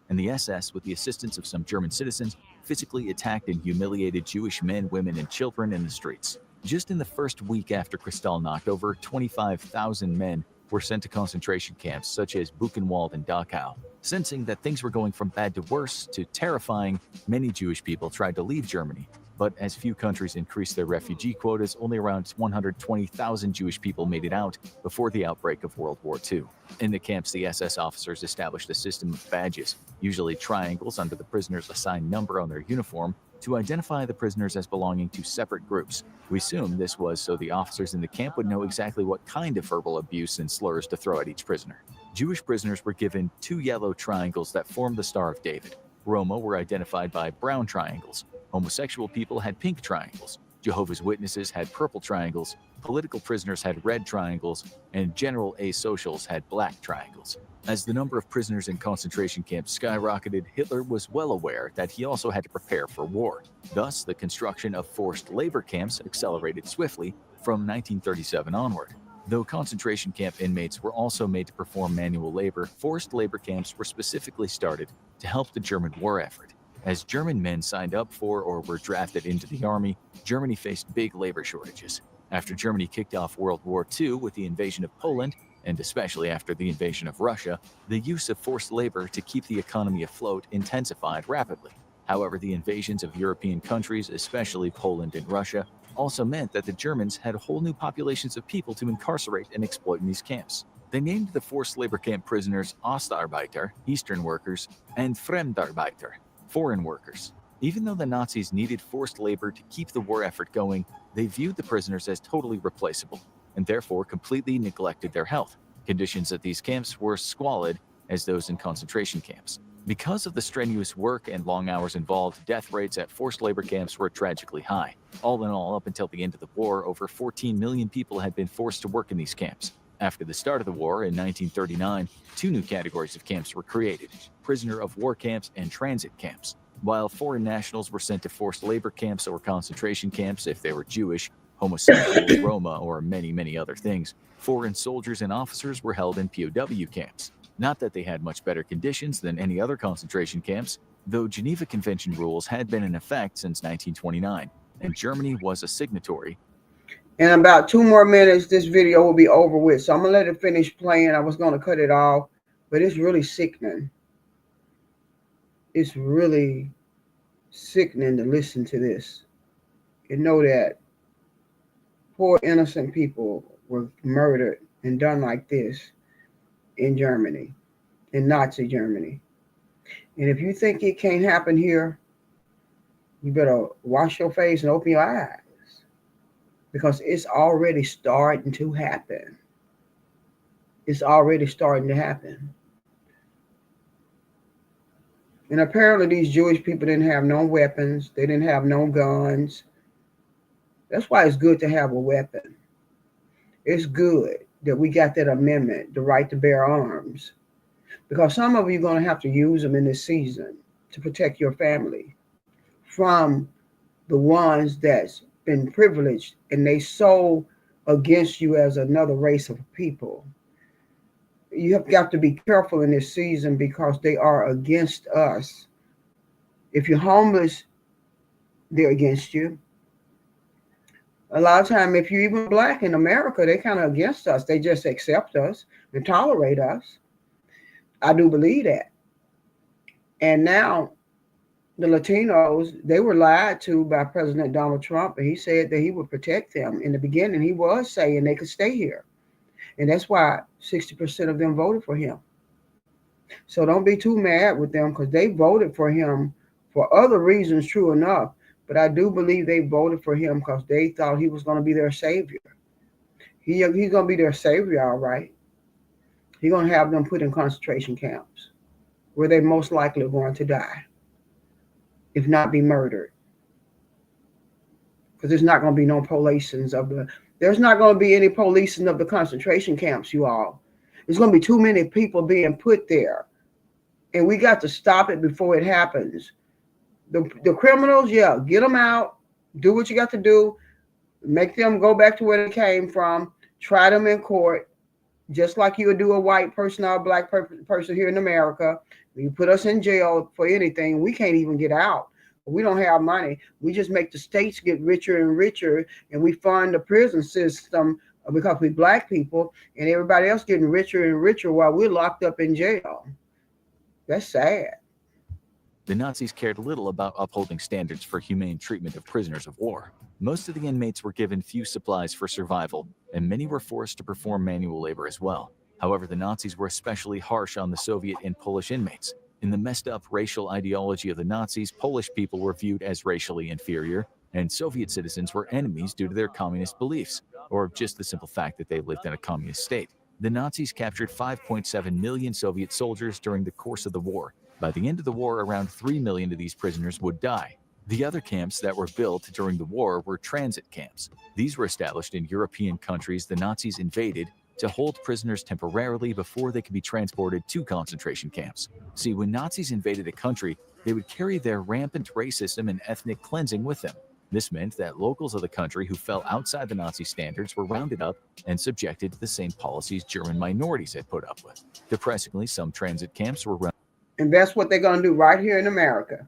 And the SS, with the assistance of some German citizens, physically attacked and humiliated Jewish men, women, and children in the streets. Just in the first week after Kristallnacht, over 25,000 men were sent to concentration camps such as Buchenwald and Dachau. Sensing that things were going from bad to worse to terrifying, many Jewish people tried to leave Germany. But as few countries increased their refugee quotas, only around 120,000 Jewish people made it out before the outbreak of World War II. In the camps, the SS officers established a system of badges, usually triangles under the prisoner's assigned number on their uniform, to identify the prisoners as belonging to separate groups. We assume this was so the officers in the camp would know exactly what kind of verbal abuse and slurs to throw at each prisoner. Jewish prisoners were given 2 yellow triangles that formed the Star of David. Roma were identified by brown triangles. Homosexual people had pink triangles. Jehovah's Witnesses had purple triangles. Political prisoners had red triangles. And general asocials had black triangles. As the number of prisoners in concentration camps skyrocketed, Hitler was well aware that he also had to prepare for war. Thus, the construction of forced labor camps accelerated swiftly from 1937 onward. Though concentration camp inmates were also made to perform manual labor, forced labor camps were specifically started to help the German war effort. As German men signed up for or were drafted into the army, Germany faced big labor shortages. After Germany kicked off World War II with the invasion of Poland, and especially after the invasion of Russia, the use of forced labor to keep the economy afloat intensified rapidly. However, the invasions of European countries, especially Poland and Russia, also meant that the Germans had whole new populations of people to incarcerate and exploit in these camps. They named the forced labor camp prisoners Ostarbeiter, Eastern workers, and Fremdarbeiter, foreign workers. Even though the Nazis needed forced labor to keep the war effort going, they viewed the prisoners as totally replaceable, and therefore completely neglected their health. Conditions at these camps were squalid as those in concentration camps. Because of the strenuous work and long hours involved, death rates at forced labor camps were tragically high. All in all, up until the end of the war, over 14 million people had been forced to work in these camps. After the start of the war in 1939, 2 new categories of camps were created: prisoner of war camps and transit camps. While foreign nationals were sent to forced labor camps or concentration camps if they were Jewish, homosexual, Roma, or many, many other things, foreign soldiers and officers were held in POW camps. Not that they had much better conditions than any other concentration camps, though Geneva Convention rules had been in effect since 1929, and Germany was a signatory. In about 2 more minutes, this video will be over with. So I'm going to let it finish playing. I was going to cut it off, but it's really sickening. It's really sickening to listen to this and know that poor innocent people were murdered and done like this in Germany, in Nazi Germany. And if you think it can't happen here, you better wash your face and open your eyes, because it's already starting to happen. It's already starting to happen. And apparently these Jewish people didn't have no weapons. They didn't have no guns. That's why it's good to have a weapon. It's good that we got that amendment, the right to bear arms, because some of you are going to have to use them in this season to protect your family from the ones that's been privileged and they so against you as another race of people. You have got to be careful in this season because they are against us. If you're homeless, they're against you. A lot of time, if you're even black in America, they're kind of against us. They just accept us and tolerate us. I do believe that. And now the Latinos, they were lied to by President Donald Trump, and he said that he would protect them. In the beginning, he was saying they could stay here. And that's why 60% of them voted for him. So don't be too mad with them, because they voted for him for other reasons, true enough. But I do believe they voted for him because they thought he was going to be their savior. He's going to be their savior, all right. He's going to have them put in concentration camps where they most likely are going to die, if not be murdered. Because there's not going to be no policing of the... There's not going to be any policing of the concentration camps, you all. There's going to be too many people being put there. And we got to stop it before it happens. The criminals, yeah, get them out. Do what you got to do. Make them go back to where they came from. Try them in court, just like you would do a white person or a black person here in America. You put us in jail for anything, we can't even get out. We don't have money. We just make the states get richer and richer, and we fund the prison system because we're black people, and everybody else getting richer and richer while we're locked up in jail. That's sad. The Nazis cared little about upholding standards for humane treatment of prisoners of war. Most of the inmates were given few supplies for survival, and many were forced to perform manual labor as well. However, the Nazis were especially harsh on the Soviet and Polish inmates. In the messed up racial ideology of the Nazis, Polish people were viewed as racially inferior, and Soviet citizens were enemies due to their communist beliefs, or just the simple fact that they lived in a communist state. The Nazis captured 5.7 million Soviet soldiers during the course of the war. By the end of the war, around 3 million of these prisoners would die. The other camps that were built during the war were transit camps. These were established in European countries the Nazis invaded to hold prisoners temporarily before they could be transported to concentration camps. See, when Nazis invaded a country, they would carry their rampant racism and ethnic cleansing with them. This meant that locals of the country who fell outside the Nazi standards were rounded up and subjected to the same policies German minorities had put up with. Depressingly, some transit camps were run. And that's what they're going to do right here in America.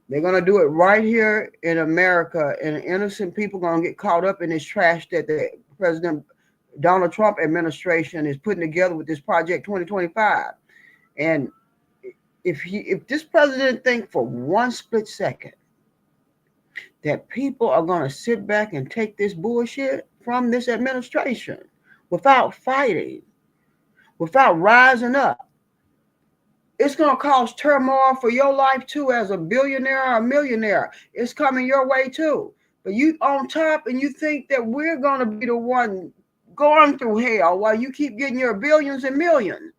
They're going to do it right here in America, and innocent people going to get caught up in this trash that the President Donald Trump administration is putting together with this Project 2025. And if this president think for one split second that people are going to sit back and take this bullshit from this administration without fighting, without rising up, it's going to cause turmoil for your life too, as a billionaire or a millionaire. It's coming your way too. But you on top, and you think that we're going to be the one going through hell while you keep getting your billions and millions.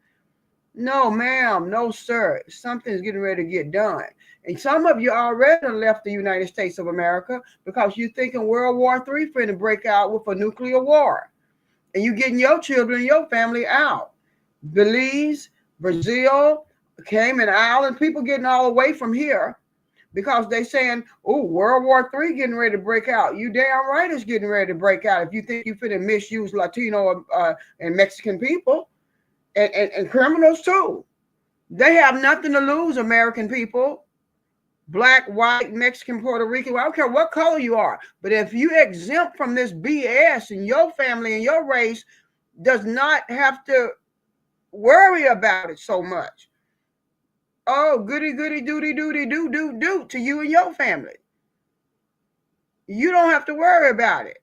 No, ma'am. No, sir. Something's getting ready to get done. And some of you already left the United States of America because you're thinking World War III finna break out with a nuclear war. And you getting your children and your family out. Belize, Brazil, Cayman Island, people getting all away from here because they saying, oh, World War III getting ready to break out. You damn right it's getting ready to break out if you think you finna misuse Latino and Mexican people and criminals too. They have nothing to lose, American people. Black, white, Mexican, Puerto Rican, I don't care what color you are. But if you exempt from this BS and your family and your race does not have to worry about it so much. Oh, goody, goody, doody, doody, do to you and your family. You don't have to worry about it.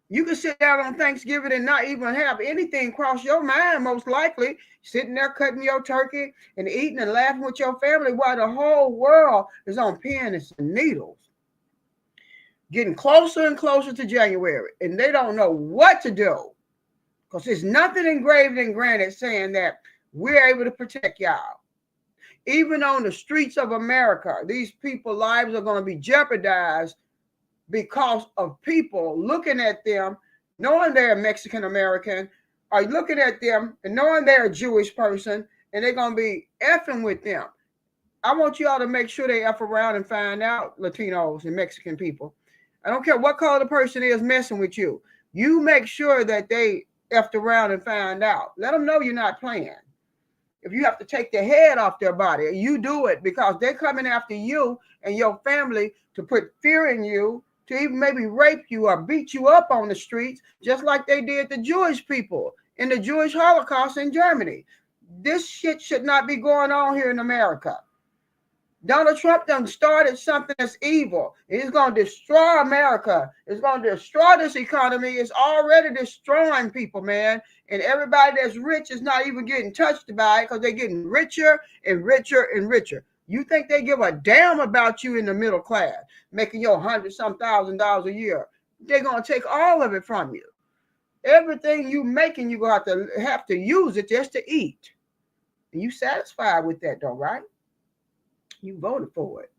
You can sit down on Thanksgiving and not even have anything cross your mind, most likely. Sitting there cutting your turkey and eating and laughing with your family while the whole world is on pins and needles. Getting closer and closer to January, and they don't know what to do because there's nothing engraved in granite saying that we're able to protect y'all. Even on the streets of America, these people's lives are going to be jeopardized because of people looking at them, knowing they're Mexican American, or looking at them and knowing they're a Jewish person, and they're going to be effing with them. I want you all to make sure they F around and find out, Latinos and Mexican people. I don't care what color the person is messing with you. You make sure that they F'd around and find out. Let them know you're not playing. If you have to take their head off their body, you do it because they're coming after you and your family to put fear in you, to even maybe rape you or beat you up on the streets, just like they did the Jewish people in the Jewish Holocaust in Germany. This shit should not be going on here in America. Donald Trump done started something that's evil. He's going to destroy America. It's going to destroy this economy. It's already destroying people, man. And everybody that's rich is not even getting touched by it because they're getting richer and richer and richer. You think they give a damn about you in the middle class, making your $100-some thousand a year? They're going to take all of it from you. Everything you making, you're going to have to use it just to eat. And you satisfied with that, though, right? You voted for it.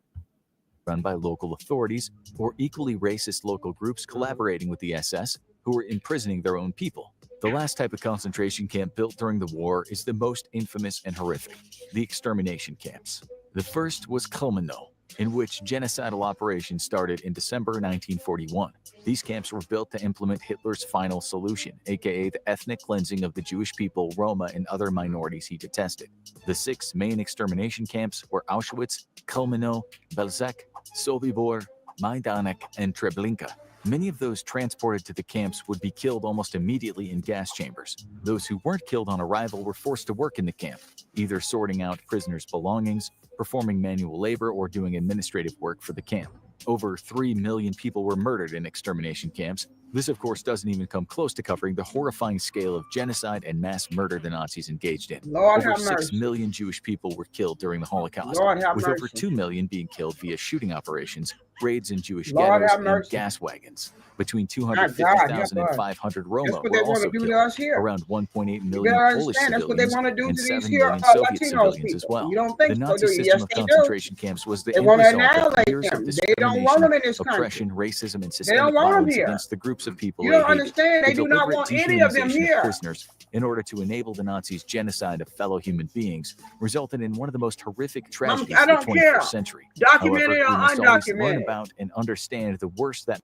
Run by local authorities or equally racist local groups collaborating with the SS who were imprisoning their own people. The last type of concentration camp built during the war is the most infamous and horrific, the extermination camps. The first was Kulmenau, in which genocidal operations started in December 1941. These camps were built to implement Hitler's final solution, aka the ethnic cleansing of the Jewish people, Roma, and other minorities he detested. The 6 main extermination camps were Auschwitz, Kulmenau, Belzec, Sobibor, Majdanek, and Treblinka. Many of those transported to the camps would be killed almost immediately in gas chambers. Those who weren't killed on arrival were forced to work in the camp, either sorting out prisoners' belongings, performing manual labor, or doing administrative work for the camp. Over 3 million people were murdered in extermination camps. This, of course, doesn't even come close to covering the horrifying scale of genocide and mass murder the Nazis engaged in. Lord Over have 6 mercy. million Jewish people were killed during the Holocaust, Lord have with over mercy. 2 million being killed via shooting operations, raids in Jewish Lord ghettos, have and mercy. gas wagons. Between My God, 250,000 and help us. 500 That's Roma what they were want also to do to killed. us here. Around 1.8 You million gotta Polish understand, that's what they civilians want to do and to these 7 here million Soviet Latinos civilians as people. well. You don't think The so, Nazi do you? system Yes, of they do. concentration camps was the They end want to result of annihilate years them. of They don't want discrimination, them in this country. oppression, racism, and They don't systemic want them violence here. against the groups of people You they don't hated. understand. The They do not deliberate want any of them dehumanization of here. prisoners in order to enable the Nazis' genocide of fellow human beings resulted in one of the most horrific tragedies I of the don't care. 21st century. Documented However, we or must always learn undocumented. about and understand the worst that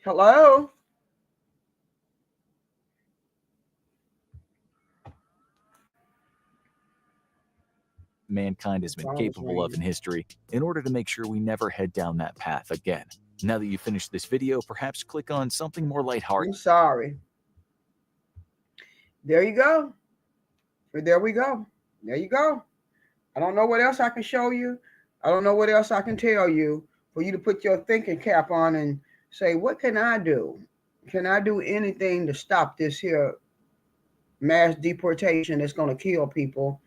Hello? mankind has been capable of in history in order to make sure we never head down that path again. Now that you've finished this video, perhaps click on something more lighthearted. I'm sorry. There you go. There we go. There you go. I don't know what else I can show you. I don't know what else I can tell you for you to put your thinking cap on and say, what can I do? Can I do anything to stop this here mass deportation that's going to kill people?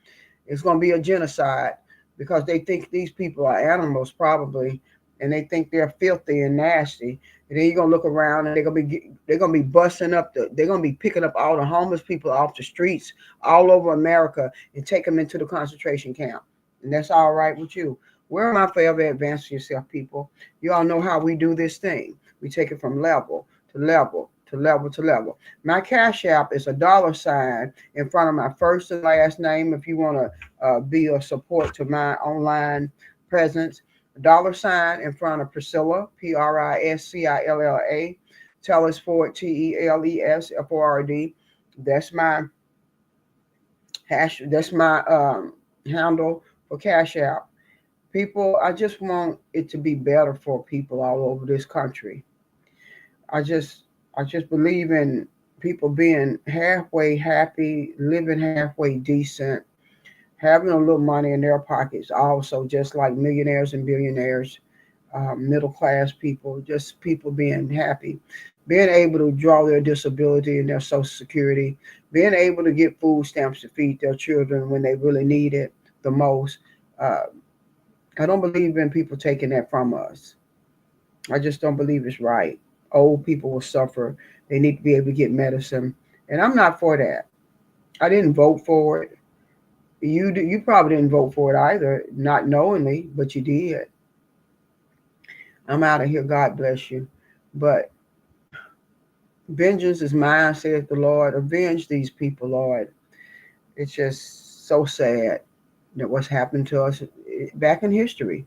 It's going to be a genocide because they think these people are animals probably, and they think they're filthy and nasty. And then you're going to look around and they're going to be busting up they're going to be picking up all the homeless people off the streets all over America and take them into the concentration camp. And that's all right with you. Where am I forever advancing yourself, people? You all know how we do this thing. We take it from level to level to level to level. My Cash App is $sign in front of my first and last name if you want to be a support to my online presence. $sign in front of Priscilla, Priscilla, Tellers Ford, Teles Ford. That's my hash. That's my handle for Cash App. People, I just want it to be better for people all over this country. I just believe in people being halfway happy, living halfway decent, having a little money in their pockets also, just like millionaires and billionaires, middle class people, just people being happy, being able to draw their disability and their Social Security, being able to get food stamps to feed their children when they really need it the most. I don't believe in people taking that from us. I just don't believe it's right. Old people will suffer. They need to be able to get medicine. And I'm not for that. I didn't vote for it. You probably didn't vote for it either, not knowingly, but you did. I'm out of here. God bless you. But vengeance is mine, saith the Lord. Avenge these people, Lord. It's just so sad that what's happened to us back in history.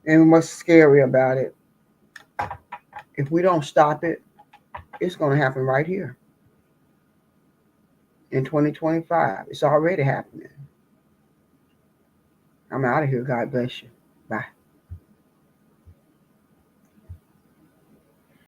And what's scary about it, if we don't stop it, it's going to happen right here in 2025. It's already happening. I'm out of here. God bless you. Bye.